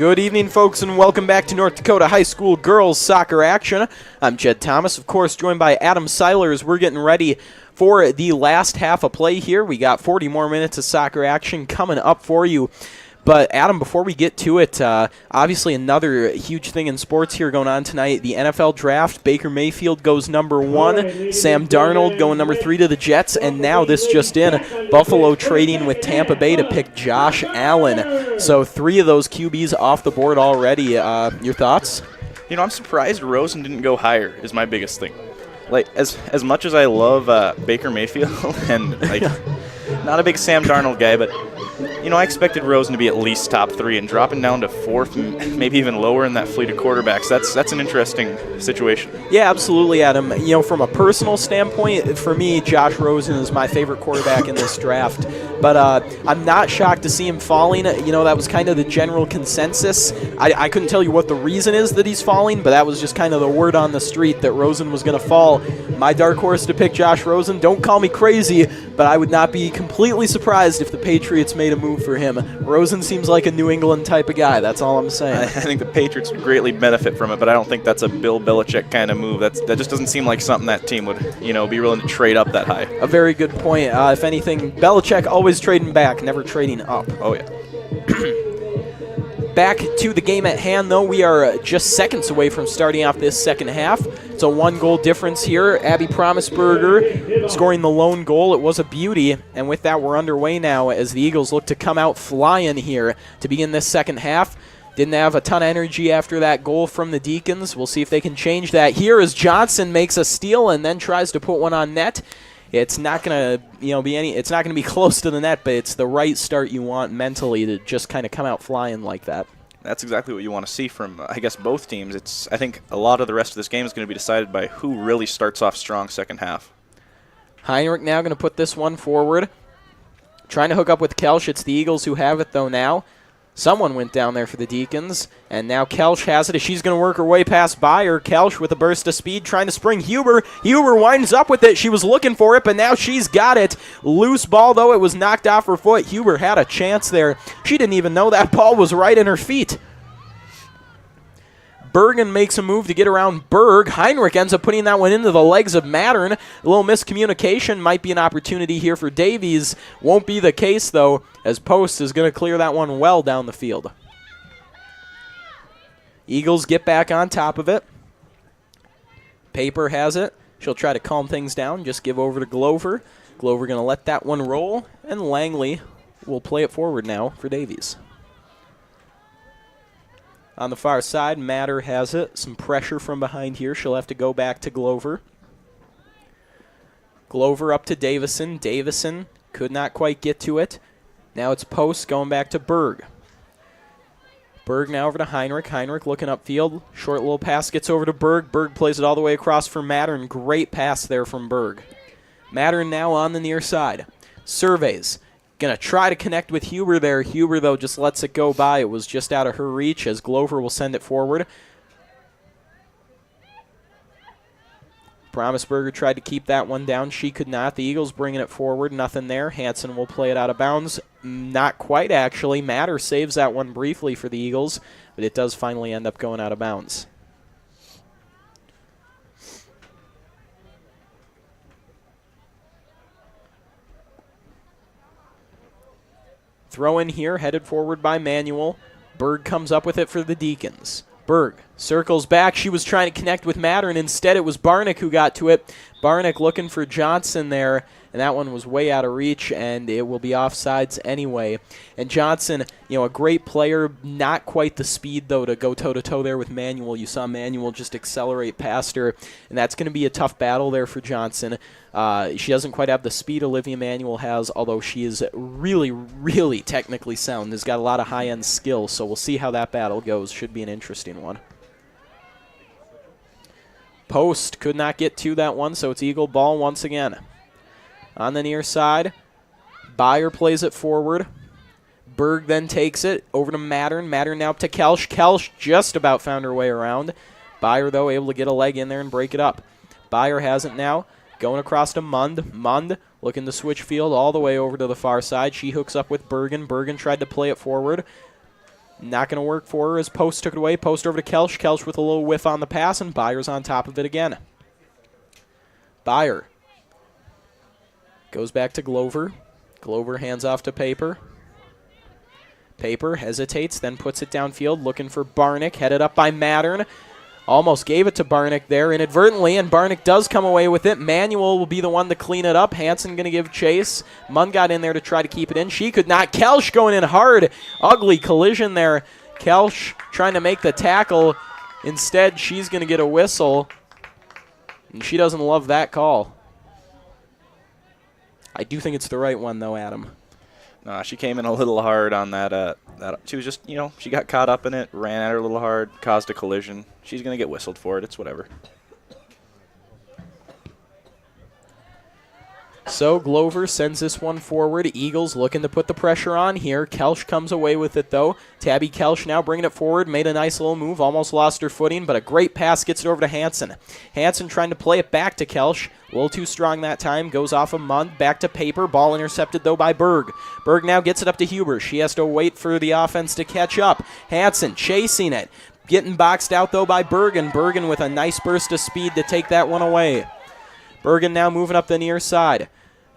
Good evening, folks, and welcome back to North Dakota High School Girls Soccer Action. I'm Jed Thomas, of course, joined by Adam Seiler as we're getting ready for the last half of play here. We got 40 more minutes of soccer action coming up for you. But, Adam, before we get to it, obviously another huge thing in sports here going on tonight. The NFL Draft, Baker Mayfield goes number 1, Sam Darnold going number 3 to the Jets, and now this just in, Buffalo trading with Tampa Bay to pick Josh Allen. So 3 of those QBs off the board already. Your thoughts? You know, I'm surprised Rosen didn't go higher is my biggest thing. Like, as much as I love Baker Mayfield and, like, not a big Sam Darnold guy, but you know, I expected Rosen to be at least top 3, and dropping down to 4th, maybe even lower in that fleet of quarterbacks, that's an interesting situation. Yeah, absolutely, Adam. You know, from a personal standpoint, for me, Josh Rosen is my favorite quarterback in this draft. But I'm not shocked to see him falling. You know, that was kind of the general consensus. I couldn't tell you what the reason is that he's falling, but that was just kind of the word on the street that Rosen was going to fall. My dark horse to pick Josh Rosen, don't call me crazy, but I would not be completely surprised if the Patriots made a move for him. Rosen seems like a New England type of guy. That's all I'm saying. I think the Patriots would greatly benefit from it, but I don't think that's a Bill Belichick kind of move. That just doesn't seem like something that team would, you know, be willing to trade up that high. A very good point. If anything, Belichick always trading back, never trading up. Oh, yeah. Back to the game at hand, though. We are just seconds away from starting off this second half. It's a 1-goal difference here. Abby Promisberger scoring the lone goal. It was a beauty. And with that, we're underway now as the Eagles look to come out flying here to begin this second half. Didn't have a ton of energy after that goal from the Deacons. We'll see if they can change that here as Johnson makes a steal and then tries to put one on net. It's not going to, it's not going to be close to the net, but it's the right start you want mentally to just kind of come out flying like that. That's exactly what you want to see from, I guess, both teams. I think a lot of the rest of this game is going to be decided by who really starts off strong second half. Heinrich now going to put this one forward. Trying to hook up with Kelsch. It's the Eagles who have it, though, now. Someone went down there for the Deacons, and now Kelsch has it as she's going to work her way past Byer. Kelsch with a burst of speed trying to spring Huber. Huber winds up with it. She was looking for it, but now she's got it. Loose ball, though. It was knocked off her foot. Huber had a chance there. She didn't even know that ball was right in her feet. Bergen makes a move to get around Berg. Heinrich ends up putting that one into the legs of Mattern. A little miscommunication might be an opportunity here for Davies. Won't be the case, though, as Post is going to clear that one well down the field. Eagles get back on top of it. Paper has it. She'll try to calm things down, just give over to Glover. Glover going to let that one roll, and Langley will play it forward now for Davies. On the far side, Matter has it. Some pressure from behind here. She'll have to go back to Glover. Glover up to Davison. Davison could not quite get to it. Now it's Post going back to Berg. Berg now over to Heinrich. Heinrich looking upfield. Short little pass gets over to Berg. Berg plays it all the way across for Mattern. Great pass there from Berg. Mattern now on the near side. Surveys. Going to try to connect with Huber there. Huber, though, just lets it go by. It was just out of her reach as Glover will send it forward. Promisberger tried to keep that one down. She could not. The Eagles bringing it forward. Nothing there. Hansen will play it out of bounds. Not quite, actually. Matter saves that one briefly for the Eagles, but it does finally end up going out of bounds. Throw in here, headed forward by Manuel. Berg comes up with it for the Deacons. Berg circles back. She was trying to connect with Mattern. Instead, it was Barnick who got to it. Barnick looking for Johnson there, and that one was way out of reach, and it will be offsides anyway. And Johnson, a great player, not quite the speed, though, to go toe-to-toe there with Manuel. You saw Manuel just accelerate past her, and that's going to be a tough battle there for Johnson. She doesn't quite have the speed Olivia Manuel has, although she is really, really technically sound. Has got a lot of high-end skill, so we'll see how that battle goes. Should be an interesting one. Post could not get to that one, so it's Eagle ball once again. On the near side, Byer plays it forward. Berg then takes it over to Mattern. Mattern now up to Kelsch. Kelsch just about found her way around. Byer, though, able to get a leg in there and break it up. Byer has it now. Going across to Mund. Mund looking to switch field all the way over to the far side. She hooks up with Bergen. Bergen tried to play it forward. Not going to work for her as Post took it away. Post over to Kelsch. Kelsch with a little whiff on the pass, and Byers on top of it again. Byer goes back to Glover. Glover hands off to Paper. Paper hesitates, then puts it downfield, looking for Barnick, headed up by Mattern. Almost gave it to Barnick there inadvertently, and Barnick does come away with it. Manuel will be the one to clean it up. Hansen going to give chase. Munn got in there to try to keep it in. She could not. Kelsch going in hard. Ugly collision there. Kelsch trying to make the tackle. Instead, she's going to get a whistle, and she doesn't love that call. I do think it's the right one, though, Adam. No, she came in a little hard on that. She was just, she got caught up in it, ran at her a little hard, caused a collision. She's going to get whistled for it. It's whatever. So Glover sends this one forward. Eagles looking to put the pressure on here. Kelsch comes away with it, though. Tabby Kelsch now bringing it forward. Made a nice little move. Almost lost her footing, but a great pass gets it over to Hansen. Hansen trying to play it back to Kelsch. A little too strong that time. Goes off of Munn. Back to Paper. Ball intercepted, though, by Berg. Berg now gets it up to Huber. She has to wait for the offense to catch up. Hansen chasing it. Getting boxed out, though, by Bergen. Bergen with a nice burst of speed to take that one away. Bergen now moving up the near side.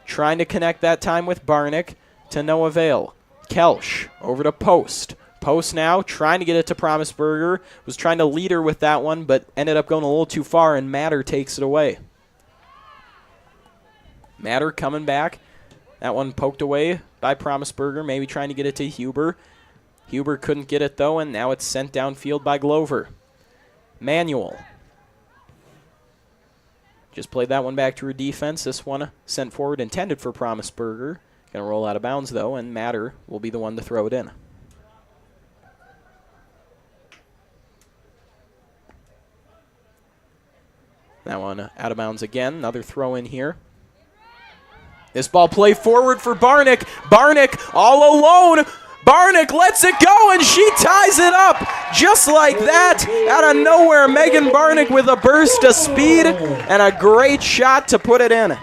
Trying to connect that time with Barnick to no avail. Kelsch over to Post. Post now trying to get it to Promisberger. Was trying to lead her with that one, but ended up going a little too far, and Matter takes it away. Matter coming back. That one poked away by Promisberger, maybe trying to get it to Huber. Huber couldn't get it, though, and now it's sent downfield by Glover. Manuel. Just played that one back to her defense. This one sent forward, intended for Promisberger. Going to roll out of bounds, though, and Matter will be the one to throw it in. That one out of bounds again. Another throw in here. This ball play forward for Barnick. Barnick all alone. Barnick lets it go, and she ties it up just like that. Out of nowhere, Megan Barnick with a burst of speed and a great shot to put it in.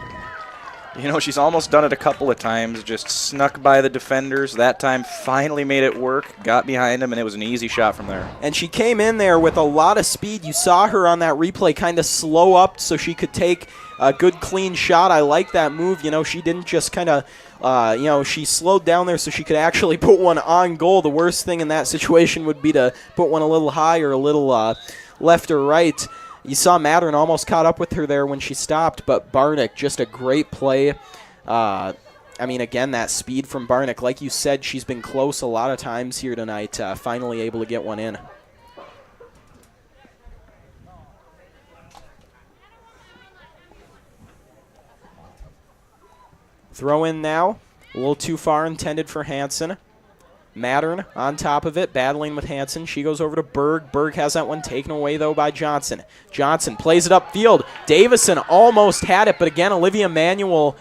She's almost done it a couple of times, just snuck by the defenders. That time finally made it work, got behind them, and it was an easy shot from there. And she came in there with a lot of speed. You saw her on that replay kind of slow up so she could take a good, clean shot. I like that move. She didn't just kind of, she slowed down there so she could actually put one on goal. The worst thing in that situation would be to put one a little high or a little left or right. You saw Mattern almost caught up with her there when she stopped, but Barnick, just a great play. Again, that speed from Barnick. Like you said, she's been close a lot of times here tonight, finally able to get one in. Throw in now. A little too far, intended for Hansen. Mattern on top of it, battling with Hansen. She goes over to Berg. Berg has that one taken away, though, by Johnson. Johnson plays it upfield. Davison almost had it, but again, Olivia Manuel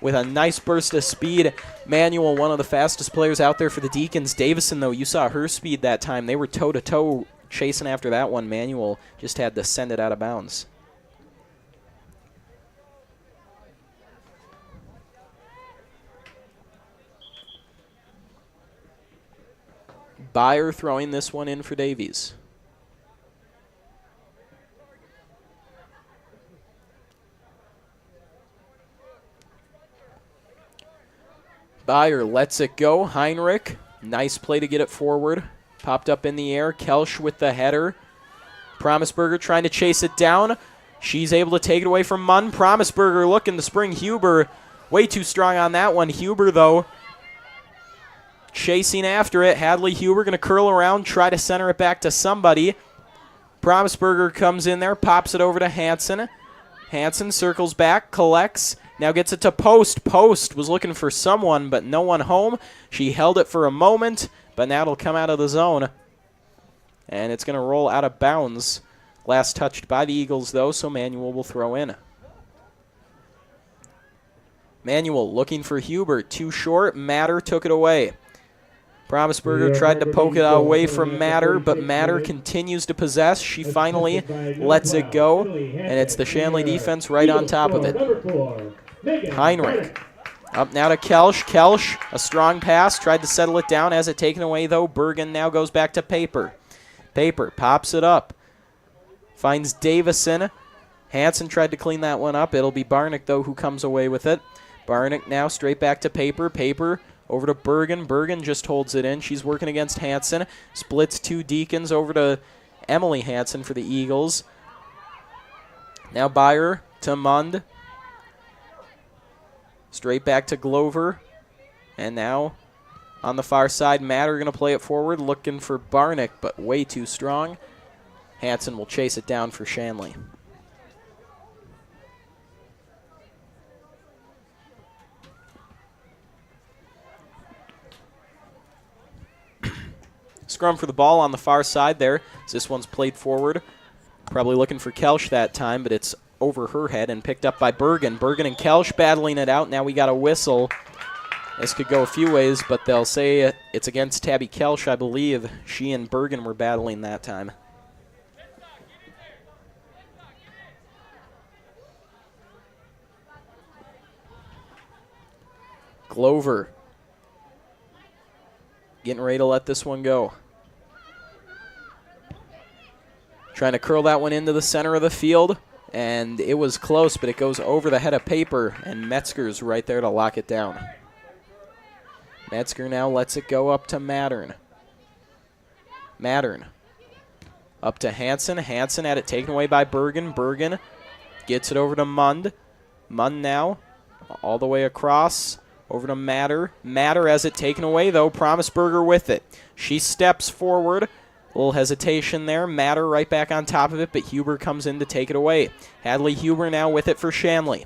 with a nice burst of speed. Manuel, one of the fastest players out there for the Deacons. Davison, though, you saw her speed that time. They were toe-to-toe chasing after that one. Manuel just had to send it out of bounds. Byer throwing this one in for Davies. Byer lets it go. Heinrich, nice play to get it forward. Popped up in the air. Kelsch with the header. Promisberger trying to chase it down. She's able to take it away from Munn. Promisberger looking to spring Huber. Way too strong on that one. Huber, though, chasing after it. Hadley Huber going to curl around, try to center it back to somebody. Promisberger comes in there, pops it over to Hansen. Hansen circles back, collects, now gets it to Post. Post was looking for someone, but no one home. She held it for a moment, but now it'll come out of the zone. And it's going to roll out of bounds. Last touched by the Eagles, though, so Manuel will throw in. Manuel looking for Hubert. Too short. Matter took it away. Promisberger tried to poke it away from Matter, but Matter continues to possess. She finally lets it go, and it's the Shanley defense right on top of it. Heinrich Up now to Kelsch. Kelsch, a strong pass, tried to settle it down. Has it taken away, though. Bergen now goes back to Paper. Paper pops it up. Finds Davison. Hansen tried to clean that one up. It'll be Barnick, though, who comes away with it. Barnick now straight back to Paper. Paper over to Bergen. Bergen just holds it in. She's working against Hansen. Splits 2 Deacons over to Emily Hansen for the Eagles. Now Byer to Mund. Straight back to Glover. And now on the far side, Matter going to play it forward, looking for Barnick, but way too strong. Hansen will chase it down for Shanley. Scrum for the ball on the far side there. This one's played forward. Probably looking for Kelsch that time, but it's over her head and picked up by Bergen. Bergen and Kelsch battling it out. Now we got a whistle. This could go a few ways, but they'll say it's against Tabby Kelsch, I believe. She and Bergen were battling that time. Glover getting ready to let this one go. Trying to curl that one into the center of the field, and it was close, but it goes over the head of Paper, and Metzger's right there to lock it down. Metzger now lets it go up to Mattern. Mattern up to Hansen. Hansen had it taken away by Bergen. Bergen gets it over to Mund. Mund now all the way across over to Matter. Matter has it taken away, though. Promisberger with it. She steps forward. A little hesitation there. Matter right back on top of it, but Huber comes in to take it away. Hadley Huber now with it for Shanley.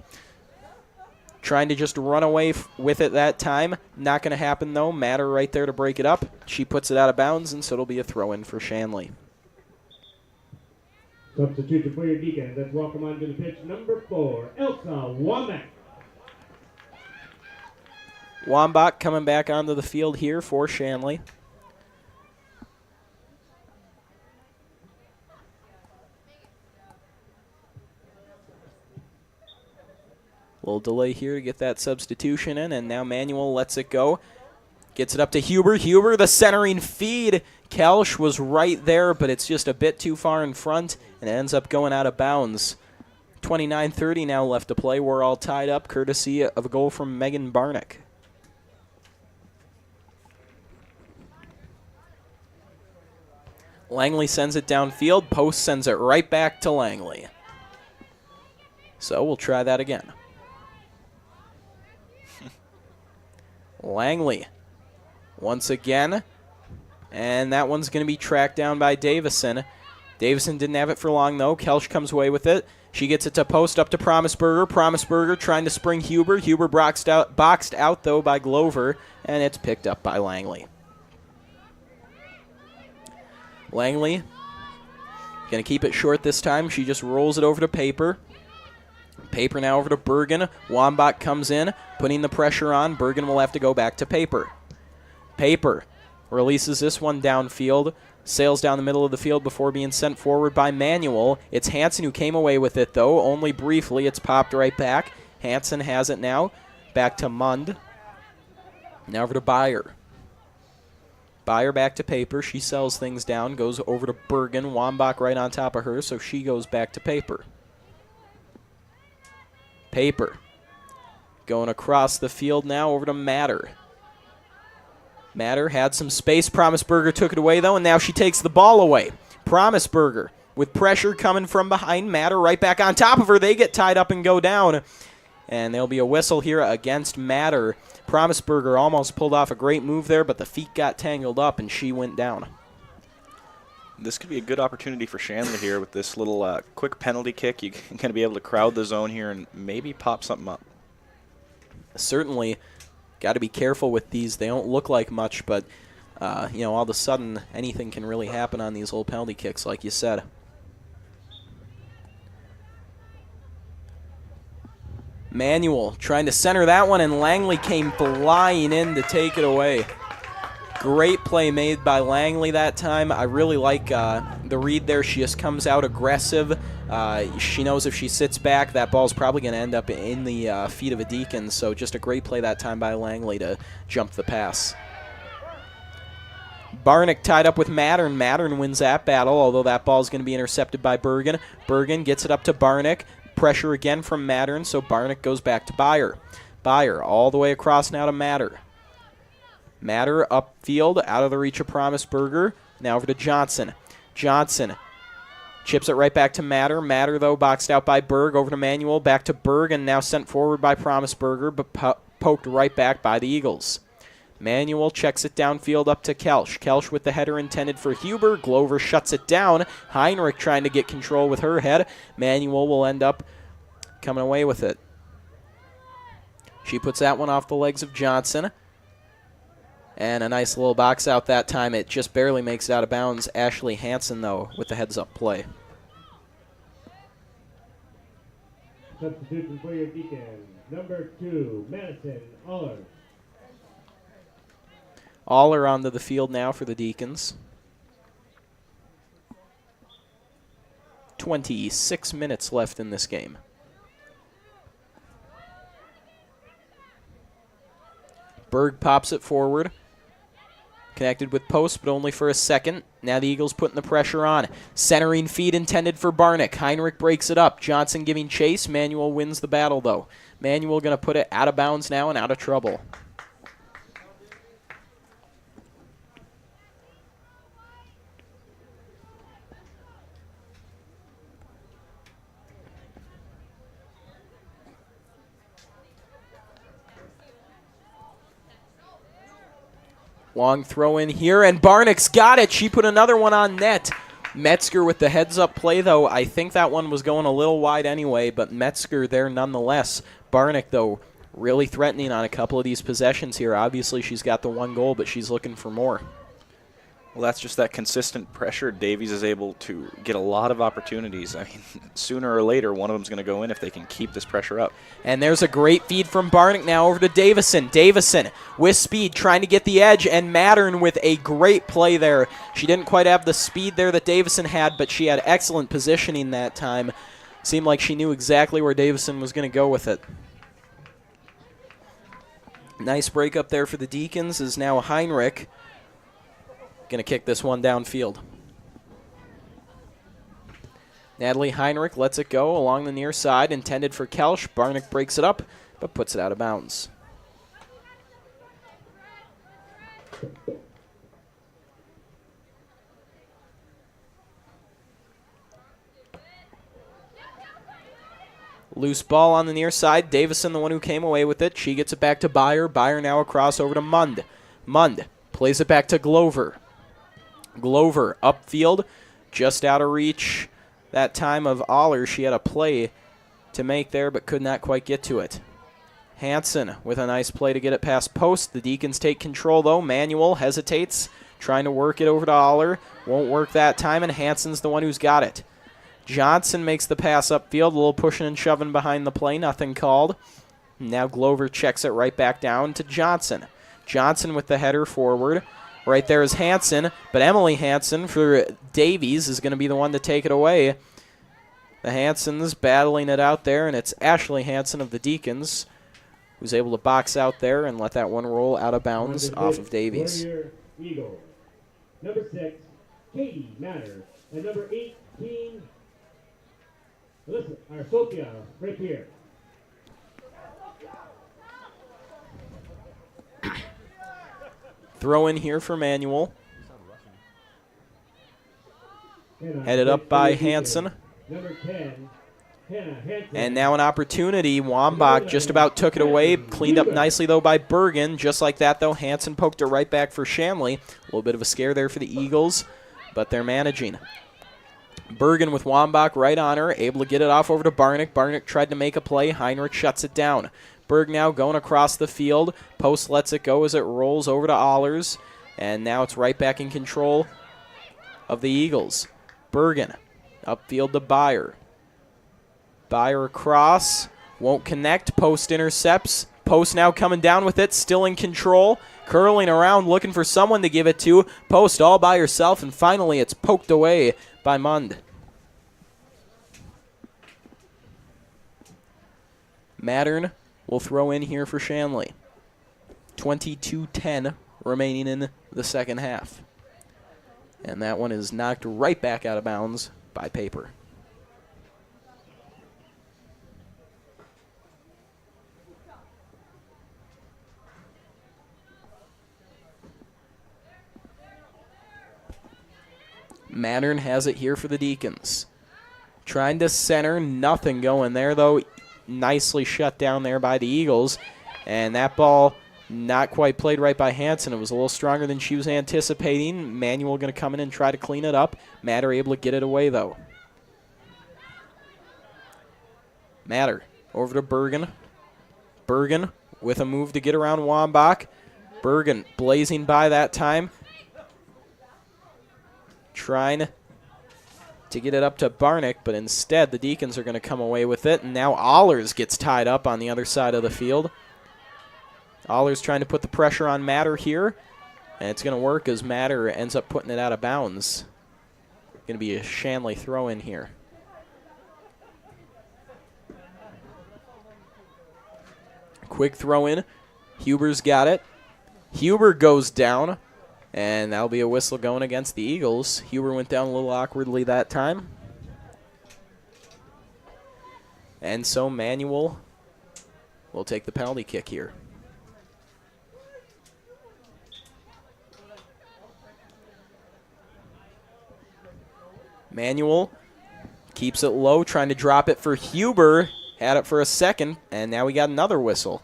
Trying to just run away with it that time. Not going to happen, though. Matter right there to break it up. She puts it out of bounds, and so it'll be a throw-in for Shanley. Substitution for your Deacons. Let's welcome onto the pitch number 4, Elsa Womack. Wambach coming back onto the field here for Shanley. Little delay here to get that substitution in, and now Manuel lets it go. Gets it up to Huber. Huber, the centering feed. Kelsch was right there, but it's just a bit too far in front, and it ends up going out of bounds. 29:30 now left to play. We're all tied up, courtesy of a goal from Megan Barnick. Langley sends it downfield. Post sends it right back to Langley. So we'll try that again. Langley once again. And that one's going to be tracked down by Davison. Davison didn't have it for long, though. Kelsch comes away with it. She gets it to post up to Promisberger. Promisberger trying to spring Huber. Huber boxed out, though, by Glover. And it's picked up by Langley. Langley going to keep it short this time. She just rolls it over to Paper. Paper now over to Bergen. Wambach comes in, putting the pressure on. Bergen will have to go back to Paper. Paper releases this one downfield. Sails down the middle of the field before being sent forward by Manuel. It's Hansen who came away with it, though, only briefly. It's popped right back. Hansen has it now. Back to Mund. Now over to Byer. Byer back to Paper. She sells things down, goes over to Bergen. Wambach right on top of her, so she goes back to Paper. Paper going across the field now over to Matter. Matter had some space. Promisberger took it away, though, and now she takes the ball away. Promisberger with pressure coming from behind. Matter right back on top of her. They get tied up and go down. And there'll be a whistle here against Matter. Promisberger almost pulled off a great move there, but the feet got tangled up and she went down. This could be a good opportunity for Shanley here with this little quick penalty kick. You're going to be able to crowd the zone here and maybe pop something up. Certainly got to be careful with these. They don't look like much, but all of a sudden anything can really happen on these little penalty kicks, like you said. Manuel trying to center that one, and Langley came flying in to take it away. Great play made by Langley that time. I really like the read there. She just comes out aggressive, She knows if she sits back, that ball's probably going to end up in the feet of a Deacon, so just a great play that time by Langley to jump the pass. Barnick tied up with Mattern. Mattern wins that battle, although that ball's going to be intercepted by Bergen. Bergen gets it up to Barnick. Pressure again from Mattern, so Barnick goes back to Beyer. Beyer all the way across now to Matter. Matter upfield, out of the reach of Promise Berger. Now over to Johnson. Johnson chips it right back to Matter. Matter, though, boxed out by Berg. Over to Manuel, back to Berg, and now sent forward by Promise Berger, but poked right back by the Eagles. Manuel checks it downfield up to Kelsch. Kelsch with the header intended for Huber. Glover shuts it down. Heinrich trying to get control with her head. Manuel will end up coming away with it. She puts that one off the legs of Johnson. And a nice little box out that time. It just barely makes it out of bounds. Ashley Hansen, though, with the heads-up play. Substitution for your Deacons. Number 2, Madison Aller. Aller onto the field now for the Deacons. 26 minutes left in this game. Berg pops it forward. Connected with post, but only for a second. Now the Eagles putting the pressure on. Centering feed intended for Barnick. Heinrich breaks it up. Johnson giving chase. Manuel wins the battle, though. Manuel going to put it out of bounds now and out of trouble. Long throw in here, and Barnick's got it. She put another one on net. Metzger with the heads-up play, though. I think that one was going a little wide anyway, but Metzger there nonetheless. Barnick, though, really threatening on a couple of these possessions here. Obviously, she's got the one goal, but she's looking for more. Well, that's just that consistent pressure. Davies is able to get a lot of opportunities. I mean, sooner or later, one of them's going to go in if they can keep this pressure up. And there's a great feed from Barnick now over to Davison. Davison with speed, trying to get the edge, and Mattern with a great play there. She didn't quite have the speed there that Davison had, but she had excellent positioning that time. Seemed like she knew exactly where Davison was going to go with it. Nice break up there for the Deacons is now Heinrich. Going to kick this one downfield. Natalie Heinrich lets it go along the near side, intended for Kelsch. Barnick breaks it up, but puts it out of bounds. Loose ball on the near side. Davison, the one who came away with it. She gets it back to Beyer. Beyer now across over to Mund. Mund plays it back to Glover. Glover upfield, just out of reach that time of Aller. She had a play to make there, but could not quite get to it. Hansen with a nice play to get it past post. The Deacons take control, though. Manuel hesitates, trying to work it over to Aller. Won't work that time, and Hansen's the one who's got it. Johnson makes the pass upfield, a little pushing and shoving behind the play, nothing called. Now Glover checks it right back down to Johnson. Johnson with the header forward. Right there is Hansen, but Emily Hansen for Davies is going to be the one to take it away. The Hansens battling it out there, and it's Ashley Hansen of the Deacons who's able to box out there and let that one roll out of bounds off of Davies. Eagle. Number 6, Katie Matter, and number 18, Sophia, right here. Throw in here for Manuel. Headed up by Hansen. Number 10, Hannah Hansen. And now an opportunity. Wambach just about took it away. Cleaned up nicely, though, by Bergen. Just like that, though, Hansen poked it right back for Shanley. A little bit of a scare there for the Eagles, but they're managing. Bergen with Wambach right on her, able to get it off over to Barnick. Barnick tried to make a play. Heinrich shuts it down. Berg now going across the field. Post lets it go as it rolls over to Allers. And now it's right back in control of the Eagles. Bergen upfield to Beyer. Beyer across. Won't connect. Post intercepts. Post now coming down with it. Still in control. Curling around looking for someone to give it to. Post all by herself. And finally it's poked away by Mund. Mattern will throw in here for Shanley. 22-10 remaining in the second half. And that one is knocked right back out of bounds by Paper. Mattern has it here for the Deacons. Trying to center, nothing going there, though. Nicely shut down there by the Eagles. And that ball not quite played right by Hansen. It was a little stronger than she was anticipating. Manuel going to come in and try to clean it up. Matter able to get it away, though. Matter over to Bergen. Bergen with a move to get around Wambach. Bergen blazing by that time. Trying to get it up to Barnick, but instead the Deacons are going to come away with it, and now Allers gets tied up on the other side of the field. Allers trying to put the pressure on Matter here, and it's going to work as Matter ends up putting it out of bounds. Going to be a Shanley throw in here. Quick throw in. Huber's got it. Huber goes down. And that'll be a whistle going against the Eagles. Huber went down a little awkwardly that time. And so Manuel will take the penalty kick here. Manuel keeps it low, trying to drop it for Huber. Had it for a second, and now we got another whistle.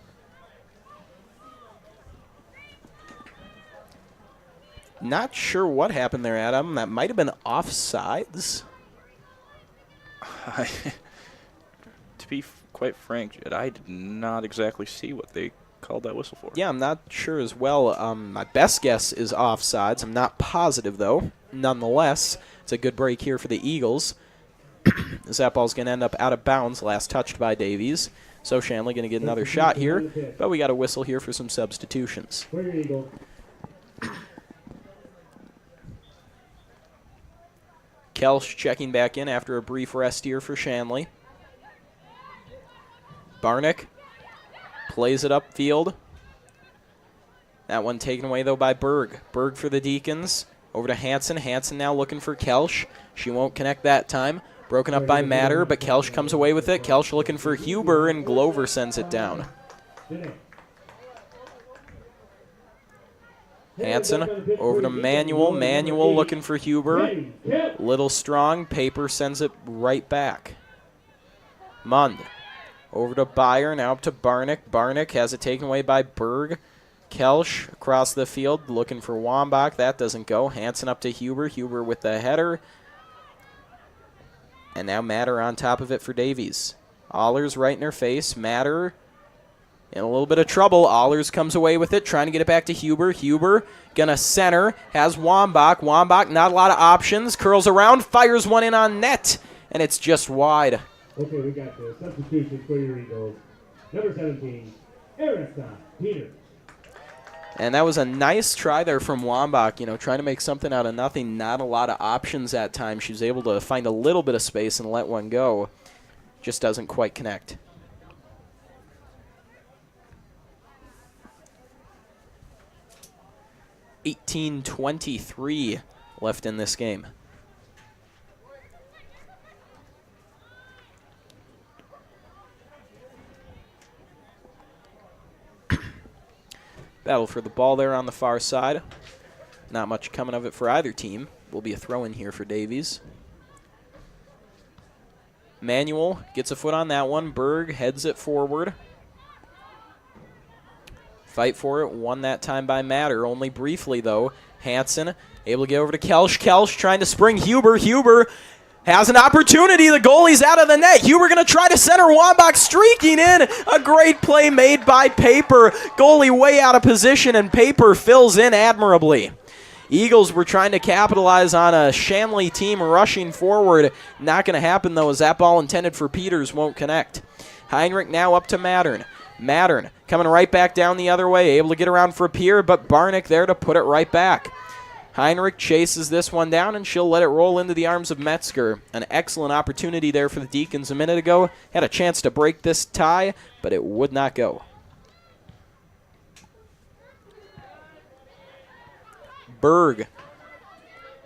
Not sure what happened there, Adam. That might have been offsides. To be quite frank, Jed, I did not exactly see what they called that whistle for. Yeah, I'm not sure as well. My best guess is offsides. I'm not positive, though. Nonetheless, it's a good break here for the Eagles. That ball's going to end up out of bounds, last touched by Davies. So Shanley going to get another shot here, but we got a whistle here for some substitutions. Kelsch checking back in after a brief rest here for Shanley. Barnick plays it upfield. That one taken away, though, by Berg. Berg for the Deacons. Over to Hansen. Hansen now looking for Kelsch. She won't connect that time. Broken up by Matter, but Kelsch comes away with it. Kelsch looking for Huber, and Glover sends it down. Hansen over to Manuel. Manuel looking for Huber. Little strong. Paper sends it right back. Mund over to Byer. Now up to Barnick. Barnick has it taken away by Berg. Kelsch across the field looking for Wambach. That doesn't go. Hansen up to Huber. Huber with the header. And now Matter on top of it for Davies. Allers right in her face. Matter in a little bit of trouble. Allers comes away with it, trying to get it back to Huber. Huber gonna center, has Wambach. Wambach, not a lot of options. Curls around, fires one in on net, and it's just wide. Okay, we got the substitution for your Eagles. Number 17, Erika Peters. And that was a nice try there from Wambach, trying to make something out of nothing. Not a lot of options at times. She was able to find a little bit of space and let one go. Just doesn't quite connect. $18-23 left in this game. Battle for the ball there on the far side. Not much coming of it for either team. Will be a throw in here for Davies. Manuel gets a foot on that one. Berg heads it forward. Fight for it, won that time by Matter, only briefly though. Hansen able to get over to Kelsch. Kelsch trying to spring Huber. Huber has an opportunity. The goalie's out of the net. Huber going to try to center. Wambach streaking in. A great play made by Paper. Goalie way out of position, and Paper fills in admirably. Eagles were trying to capitalize on a Shanley team rushing forward. Not going to happen, though, as that ball intended for Peters won't connect. Heinrich now up to Mattern. Mattern coming right back down the other way, able to get around for Pierre, but Barnick there to put it right back. Heinrich chases this one down, and she'll let it roll into the arms of Metzger. An excellent opportunity there for the Deacons a minute ago. Had a chance to break this tie, but it would not go. Berg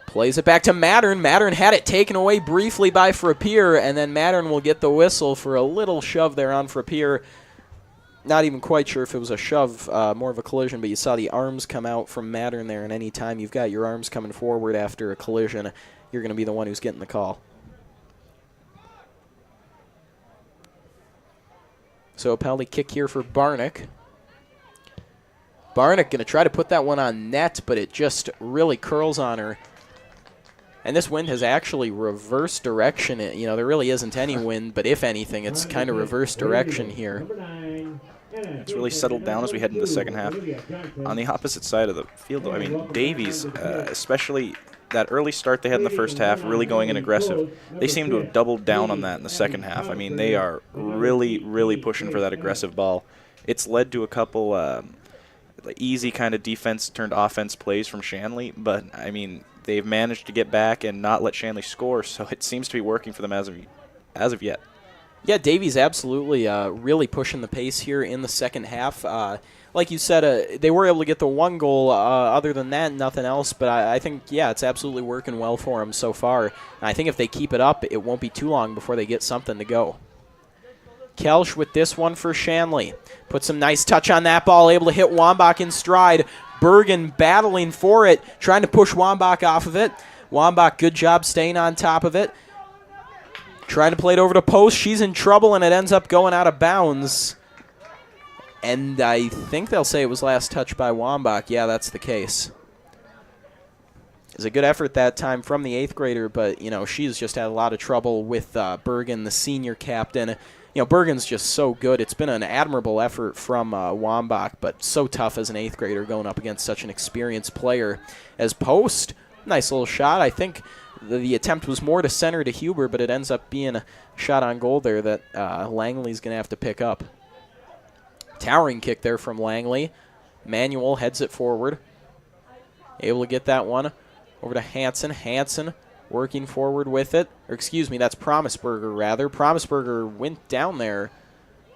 plays it back to Mattern. Mattern had it taken away briefly by Frappier, and then Mattern will get the whistle for a little shove there on Frappier. Not even quite sure if it was a shove, more of a collision, but you saw the arms come out from Mattern there, and any time you've got your arms coming forward after a collision, you're going to be the one who's getting the call. So a penalty kick here for Barnick. Barnick going to try to put that one on net, but it just really curls on her. And this wind has actually reversed direction. There really isn't any wind, but if anything, it's kind of reverse direction here. It's really settled down as we head into the second half. On the opposite side of the field, though, I mean, Davies, especially that early start they had in the first half, really going in aggressive, they seem to have doubled down on that in the second half. I mean, they are really, really pushing for that aggressive ball. It's led to a couple easy kind of defense turned offense plays from Shanley, but, I mean, they've managed to get back and not let Shanley score, so it seems to be working for them as of yet. Yeah, Davies absolutely really pushing the pace here in the second half. Like you said, they were able to get the one goal. Other than that, nothing else. But I think, yeah, it's absolutely working well for them so far. And I think if they keep it up, it won't be too long before they get something to go. Kelsch with this one for Shanley. Put some nice touch on that ball, able to hit Wambach in stride. Bergen battling for it, trying to push Wambach off of it. Wambach, good job staying on top of it. Trying to play it over to post. She's in trouble, and it ends up going out of bounds. And I think they'll say it was last touched by Wambach. Yeah, that's the case. It was a good effort that time from the 8th grader, but, she's just had a lot of trouble with Bergen, the senior captain. Bergen's just so good. It's been an admirable effort from Wambach, but so tough as an 8th grader going up against such an experienced player. As post, nice little shot. I think the attempt was more to center to Huber, but it ends up being a shot on goal there that Langley's going to have to pick up. Towering kick there from Langley. Manuel heads it forward. Able to get that one over to Hansen. Hansen working forward with it. Or excuse me, that's Promisberger rather. Promisberger went down there.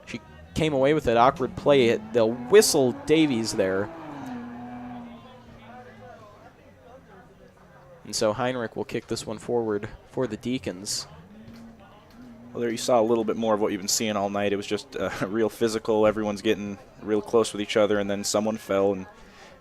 She came away with it. Awkward play. They'll whistle Davies there. And so Heinrich will kick this one forward for the Deacons. Well, there you saw a little bit more of what you've been seeing all night. It was just real physical. Everyone's getting real close with each other, and then someone fell, and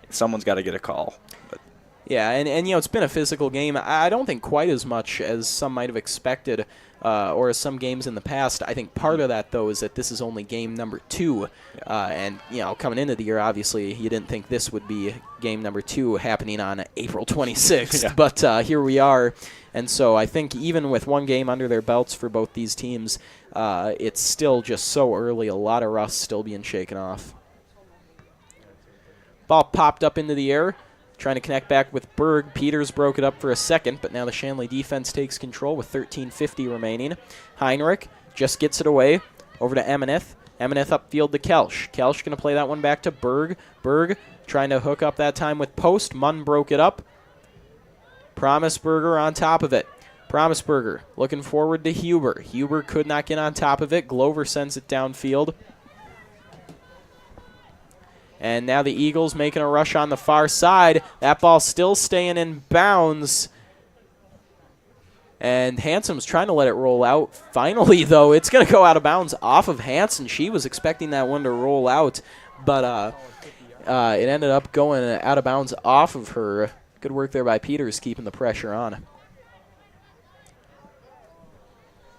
someone's got to get a call. But yeah, and it's been a physical game. I don't think quite as much as some might have expected or as some games in the past. I think part of that, though, is that this is only game number 2. And, coming into the year, obviously, you didn't think this would be game number 2 happening on April 26th. Yeah. But here we are. And so I think even with one game under their belts for both these teams, it's still just so early. A lot of rust still being shaken off. Ball popped up into the air. Trying to connect back with Berg. Peters broke it up for a second, but now the Shanley defense takes control with 13:50 remaining. Heinrich just gets it away over to Emeneth. Emeneth upfield to Kelsch. Kelsch going to play that one back to Berg. Berg trying to hook up that time with post. Munn broke it up. Promisberger on top of it. Promisberger looking forward to Huber. Huber could not get on top of it. Glover sends it downfield. And now the Eagles making a rush on the far side. That ball still staying in bounds. And Hansom's trying to let it roll out. Finally, though, it's going to go out of bounds off of Hanson. She was expecting that one to roll out, but it ended up going out of bounds off of her. Good work there by Peters, keeping the pressure on.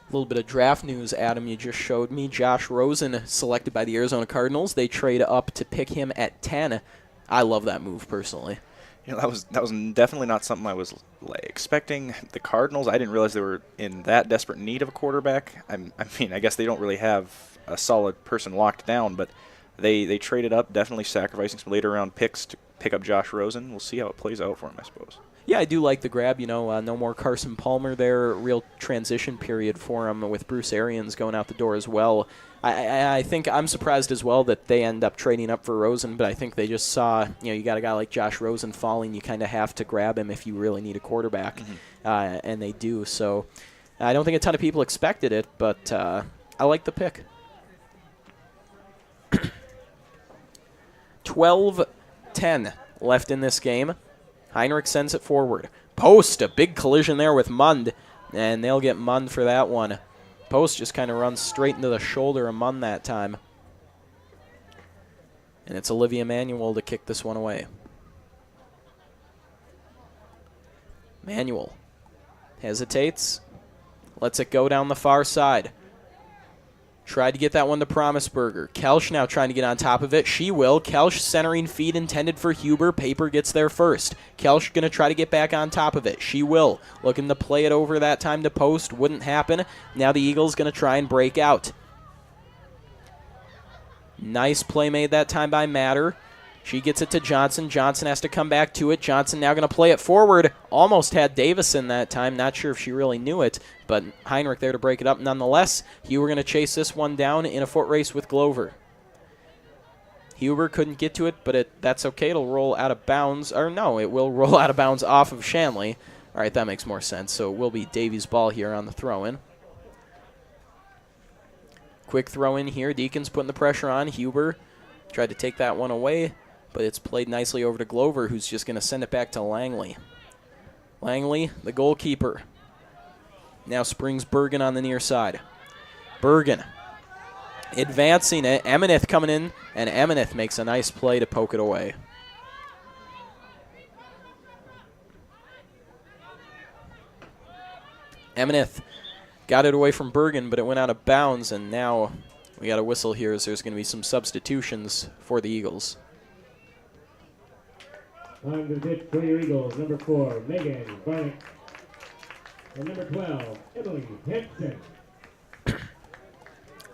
A little bit of draft news, Adam, you just showed me. Josh Rosen selected by the Arizona Cardinals. They trade up to pick him at 10. I love that move personally. that was definitely not something I was expecting. The Cardinals, I didn't realize they were in that desperate need of a quarterback. I mean, I guess they don't really have a solid person locked down, but they traded up, definitely sacrificing some later round picks to pick up Josh Rosen. We'll see how it plays out for him, I suppose. Yeah, I do like the grab. No more Carson Palmer there. Real transition period for him with Bruce Arians going out the door as well. I think I'm surprised as well that they end up trading up for Rosen, but I think they just saw, you got a guy like Josh Rosen falling. You kind of have to grab him if you really need a quarterback, and they do. So I don't think a ton of people expected it, but I like the pick. 12-10 left in this game. Heinrich sends it forward. Post, a big collision there with Mund, and they'll get Mund for that one. Post just kind of runs straight into the shoulder of Mund that time. And it's Olivia Manuel to kick this one away. Manuel hesitates, lets it go down the far side. Tried to get that one to Promisberger. Kelsch now trying to get on top of it. She will. Kelsch centering feed intended for Huber. Paper gets there first. Kelsch going to try to get back on top of it. She will. Looking to play it over that time to Post. Wouldn't happen. Now the Eagles going to try and break out. Nice play made that time by Matter. She gets it to Johnson. Johnson has to come back to it. Johnson now going to play it forward. Almost had Davison that time. Not sure if she really knew it, but Heinrich there to break it up nonetheless. Huber going to chase this one down in a foot race with Glover. Huber couldn't get to it, but that's okay. It'll roll out of bounds. Or no, it will roll out of bounds off of Shanley. All right, that makes more sense. So it will be Davies' ball here on the throw-in. Quick throw-in here. Deacons putting the pressure on. Huber tried to take that one away, but it's played nicely over to Glover, who's just going to send it back to Langley. Langley, the goalkeeper, now springs Bergen on the near side. Bergen advancing it. Emineth coming in, and Emineth makes a nice play to poke it away. Emineth got it away from Bergen, but it went out of bounds, and now we got a whistle here as there's going to be some substitutions for the Eagles. On the pitch for your Eagles, number 4, Megan Barnick. And number 12, Emily Hansen.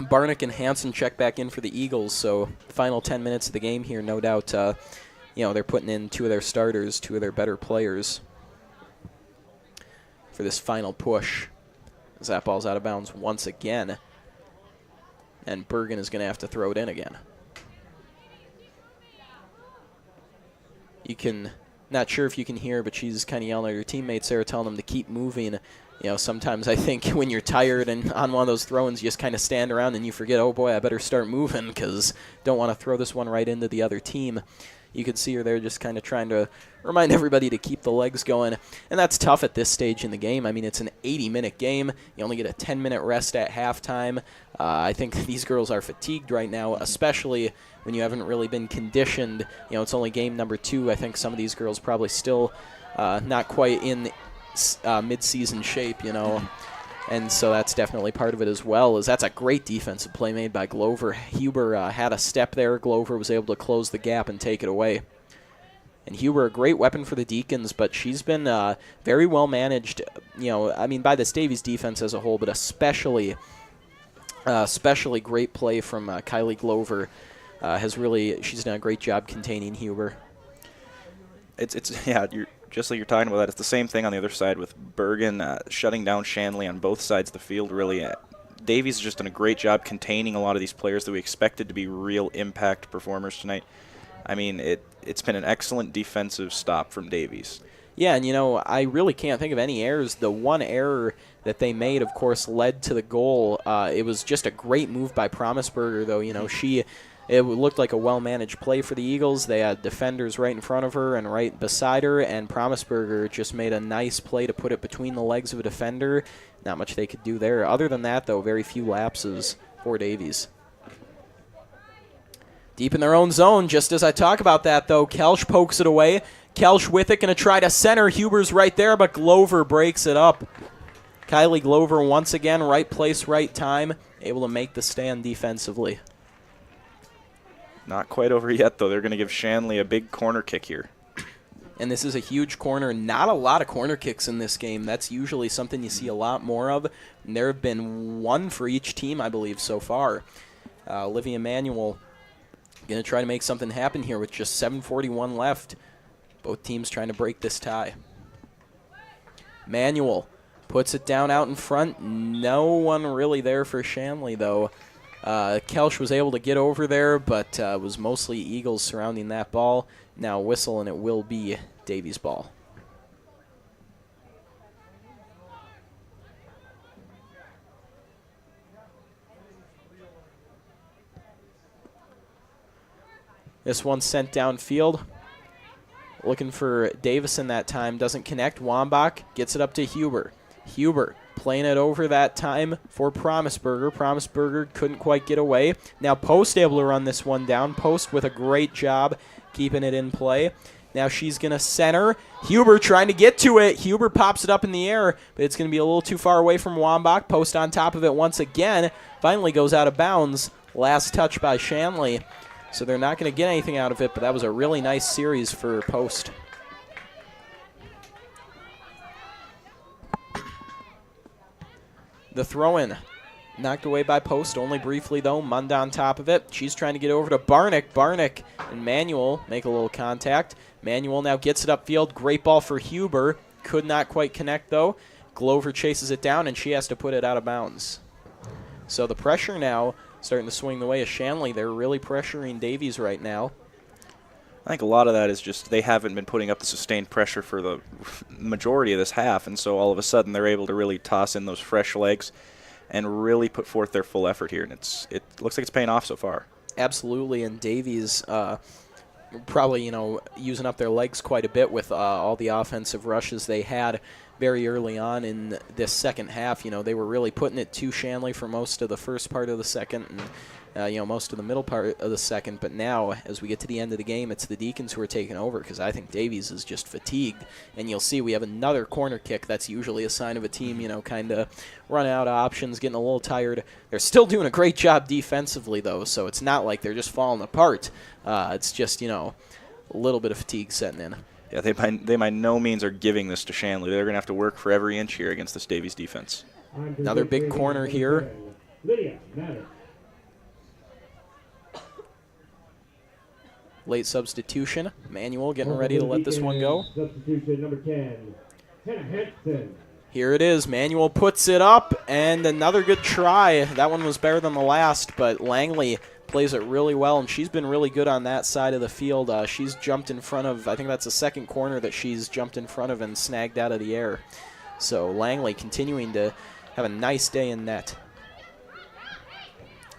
Barnick and Hansen check back in for the Eagles, so the final 10 minutes of the game here, no doubt, they're putting in 2 of their starters, 2 of their better players for this final push. As that ball's out of bounds once again, and Bergen is going to have to throw it in again. Not sure if you can hear, but she's kind of yelling at her teammates there, telling them to keep moving. Sometimes I think when you're tired and on one of those throw-ins, you just kind of stand around and you forget, oh boy, I better start moving because don't want to throw this one right into the other team. You can see her there just kind of trying to remind everybody to keep the legs going. And that's tough at this stage in the game. I mean, it's an 80-minute game. You only get a 10-minute rest at halftime. I think these girls are fatigued right now, especially when you haven't really been conditioned. It's only game number 2. I think some of these girls probably still not quite in mid-season shape, And so that's definitely part of it as well, as that's a great defensive play made by Glover. Huber had a step there. Glover was able to close the gap and take it away. And Huber, a great weapon for the Deacons, but she's been very well managed, by this Davies defense as a whole, but especially great play from Kylie Glover. She's done a great job containing Huber. Just like you're talking about that, it's the same thing on the other side with Bergen shutting down Shanley on both sides of the field, really. Davies has just done a great job containing a lot of these players that we expected to be real impact performers tonight. I mean, it's been an excellent defensive stop from Davies. Yeah, and I really can't think of any errors. The one error that they made, of course, led to the goal. It was just a great move by Promisberger, though. It looked like a well-managed play for the Eagles. They had defenders right in front of her and right beside her, and Promisberger just made a nice play to put it between the legs of a defender. Not much they could do there. Other than that, though, very few lapses for Davies. Deep in their own zone, just as I talk about that, though, Kelsch pokes it away. Kelsch with it, going to try to center. Huber's right there, but Glover breaks it up. Kylie Glover once again, right place, right time, able to make the stand defensively. Not quite over yet, though. They're going to give Shanley a big corner kick here. And this is a huge corner. Not a lot of corner kicks in this game. That's usually something you see a lot more of. And there have been 1 for each team, I believe, so far. Olivia Manuel going to try to make something happen here with just 7:41 left. Both teams trying to break this tie. Manuel puts it down out in front. No one really there for Shanley, though. Kelch was able to get over there, but it was mostly Eagles surrounding that ball. Now whistle, and it will be Davies' ball. This one sent downfield. Looking for Davison that time. Doesn't connect. Wambach gets it up to Huber. Huber playing it over that time for Promisberger. Promisberger couldn't quite get away. Now Post able to run this one down. Post with a great job keeping it in play. Now she's going to center. Huber trying to get to it. Huber pops it up in the air, but it's going to be a little too far away from Wambach. Post on top of it once again. Finally goes out of bounds. Last touch by Shanley. So they're not going to get anything out of it, but that was a really nice series for Post. The throw-in knocked away by Post, only briefly though. Mund on top of it. She's trying to get over to Barnick. Barnick and Manuel make a little contact. Manuel now gets it upfield. Great ball for Huber. Could not quite connect though. Glover chases it down, and she has to put it out of bounds. So the pressure now starting to swing the way of Shanley. They're really pressuring Davies right now. I think a lot of that is just they haven't been putting up the sustained pressure for the majority of this half, and so all of a sudden they're able to really toss in those fresh legs and really put forth their full effort here, and it looks like it's paying off so far. Absolutely, and Davies probably, using up their legs quite a bit with all the offensive rushes they had very early on in this second half. They were really putting it to Shanley for most of the first part of the second and most of the middle part of the second. But now, as we get to the end of the game, it's the Deacons who are taking over because I think Davies is just fatigued. And you'll see we have another corner kick. That's usually a sign of a team, kind of running out of options, getting a little tired. They're still doing a great job defensively, though, so it's not like they're just falling apart. It's just, a little bit of fatigue setting in. Yeah, they by no means are giving this to Shanley. They're going to have to work for every inch here against this Davies defense. Another big corner here. Late substitution. Manuel getting ready to let this one go. Substitution number 10, Hannah Henson. Here it is. Manuel puts it up, and another good try. That one was better than the last, but Langley plays it really well, and she's been really good on that side of the field. She's jumped in front of, I think that's the second corner that she's jumped in front of and snagged out of the air. So Langley continuing to have a nice day in net.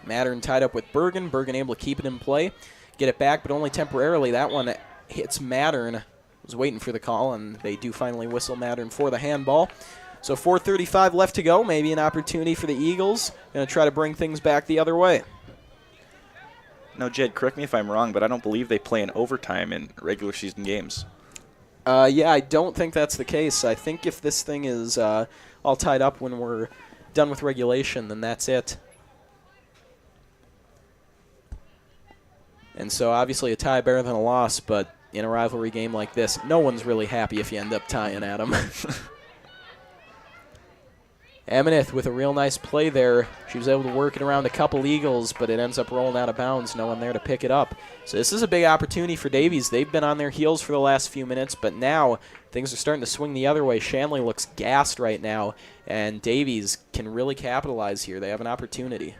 Mattern tied up with Bergen. Bergen able to keep it in play. Get it back, but only temporarily. That one hits Mattern. Was waiting for the call, and they do finally whistle Mattern for the handball. So 4:35 left to go. Maybe an opportunity for the Eagles. Going to try to bring things back the other way. No, Jed, correct me if I'm wrong, but I don't believe they play in overtime in regular season games. Yeah, I don't think that's the case. I think if this thing is all tied up when we're done with regulation, then that's it. And so obviously a tie better than a loss, but in a rivalry game like this, no one's really happy if you end up tying at them. Emineth with a real nice play there. She was able to work it around a couple Eagles, but it ends up rolling out of bounds. No one there to pick it up. So this is a big opportunity for Davies. They've been on their heels for the last few minutes, but now things are starting to swing the other way. Shanley looks gassed right now, and Davies can really capitalize here. They have an opportunity.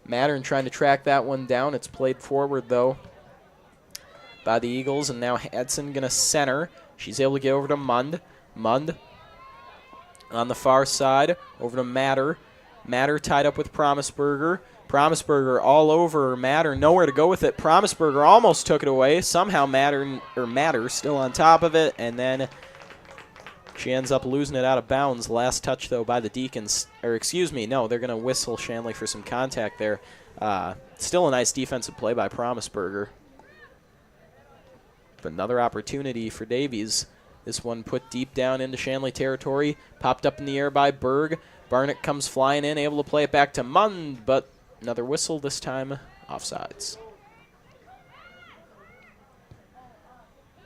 Mattern trying to track that one down. It's played forward, though, by the Eagles. And now Hadson going to center. She's able to get over to Mund. Mund on the far side. Over to Matter. Matter tied up with Promisberger. Promisberger all over Matter. Nowhere to go with it. Promisberger almost took it away. Somehow Matter still on top of it. And then she ends up losing it out of bounds. Last touch, though, by the Deacons. Or, excuse me, no, they're going to whistle Shanley for some contact there. Still a nice defensive play by Promisberger. But another opportunity for Davies. This one put deep down into Shanley territory. Popped up in the air by Berg. Barnett comes flying in, able to play it back to Mund, but another whistle, this time offsides.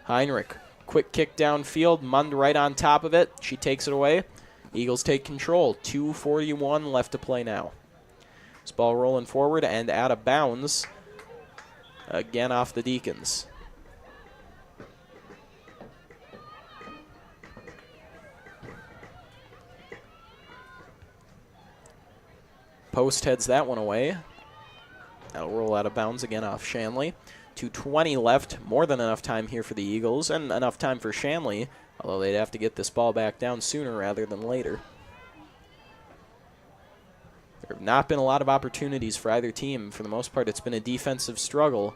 Heinrich. Quick kick downfield. Mund right on top of it. She takes it away. Eagles take control. 2:41 left to play now. This ball rolling forward and out of bounds. Again off the Deacons. Post heads that one away. That'll roll out of bounds again off Shanley. 2:20 left, more than enough time here for the Eagles, and enough time for Shanley, although they'd have to get this ball back down sooner rather than later. There have not been a lot of opportunities for either team. For the most part, it's been a defensive struggle.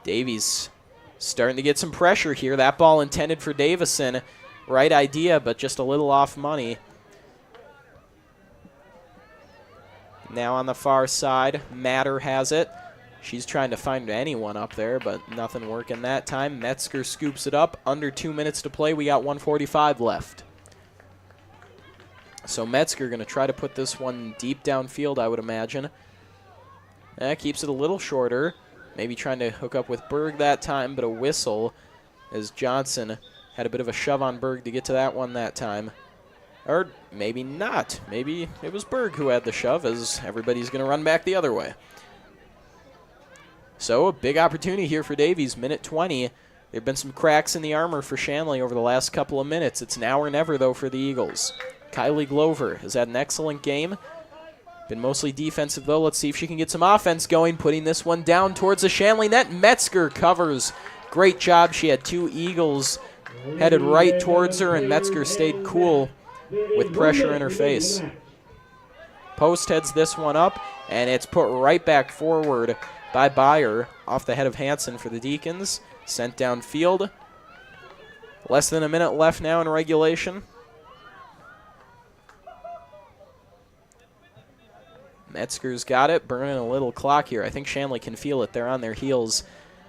Davies starting to get some pressure here. That ball intended for Davison. Right idea, but just a little off money. Now on the far side, Matter has it. She's trying to find anyone up there, but nothing working that time. Metzger scoops it up. Under 2 minutes to play. We got 1:45 left. So Metzger going to try to put this one deep downfield, I would imagine. That keeps it a little shorter. Maybe trying to hook up with Berg that time, but a whistle as Johnson had a bit of a shove on Berg to get to that one that time. Or maybe not. Maybe it was Berg who had the shove, as everybody's going to run back the other way. So a big opportunity here for Davies. Minute 20. There have been some cracks in the armor for Shanley over the last couple of minutes. It's now or never, though, for the Eagles. Kylie Glover has had an excellent game. Been mostly defensive, though. Let's see if she can get some offense going, putting this one down towards the Shanley net. Metzger covers. Great job. She had 2 Eagles headed right towards her, and Metzger stayed cool with pressure in her face. Post heads this one up, and it's put right back forward by Byer off the head of Hansen for the Deacons. Sent downfield. Less than a minute left now in regulation. Metzger's got it, burning a little clock here. I think Shanley can feel it. They're on their heels.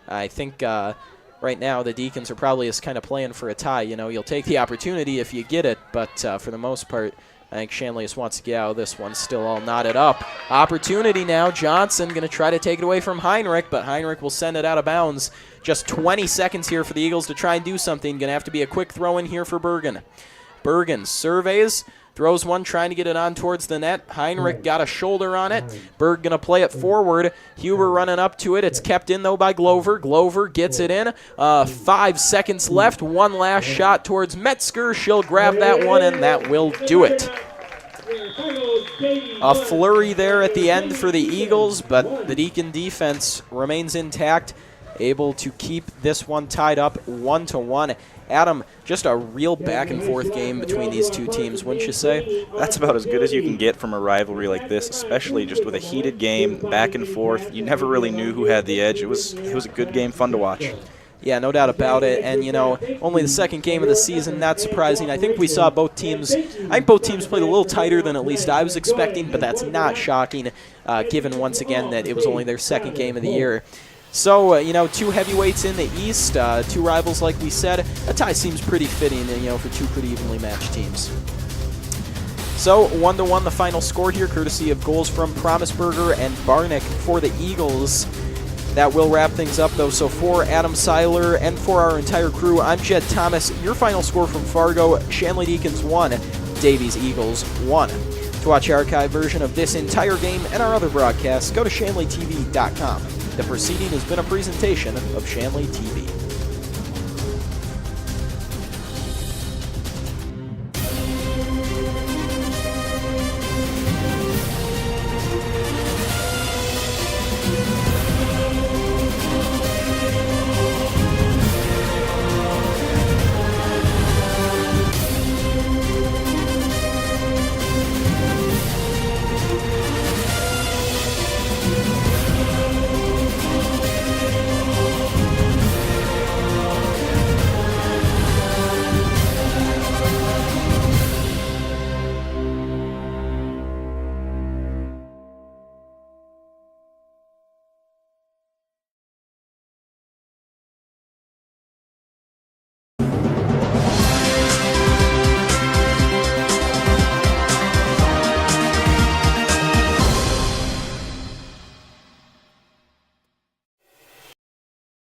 I think right now the Deacons are probably just kind of playing for a tie. You know, you'll take the opportunity if you get it, but for the most part, I think Shanley just wants to get out of this one. Still all knotted up. Opportunity now. Johnson going to try to take it away from Heinrich, but Heinrich will send it out of bounds. Just 20 seconds here for the Eagles to try and do something. Going to have to be a quick throw in here for Bergen. Bergen surveys. Throws one, trying to get it on towards the net. Heinrich got a shoulder on it. Berg going to play it forward. Huber running up to it. It's kept in, though, by Glover. Glover gets it in. 5 seconds left. One last shot towards Metzger. She'll grab that one, and that will do it. A flurry there at the end for the Eagles, but the Deacon defense remains intact, able to keep this one tied up 1-1. Adam, just a real back-and-forth game between these two teams, wouldn't you say? That's about as good as you can get from a rivalry like this, especially just with a heated game, back and forth. You never really knew who had the edge. It was a good game, fun to watch. Yeah, no doubt about it. And, you know, only the second game of the season, not surprising. I think we saw both teams played a little tighter than at least I was expecting, but that's not shocking, given once again that it was only their second game of the year. So, you know, 2 heavyweights in the East, 2 rivals, like we said. A tie seems pretty fitting, you know, for 2 pretty evenly matched teams. So, 1-1 the final score here, courtesy of goals from Promisberger and Barnick for the Eagles. That will wrap things up, though. So for Adam Seiler and for our entire crew, I'm Jed Thomas. Your final score from Fargo: Shanley Deacons 1, Davies Eagles 1. To watch the archive version of this entire game and our other broadcasts, go to ShanleyTV.com. The proceeding has been a presentation of Shanley TV.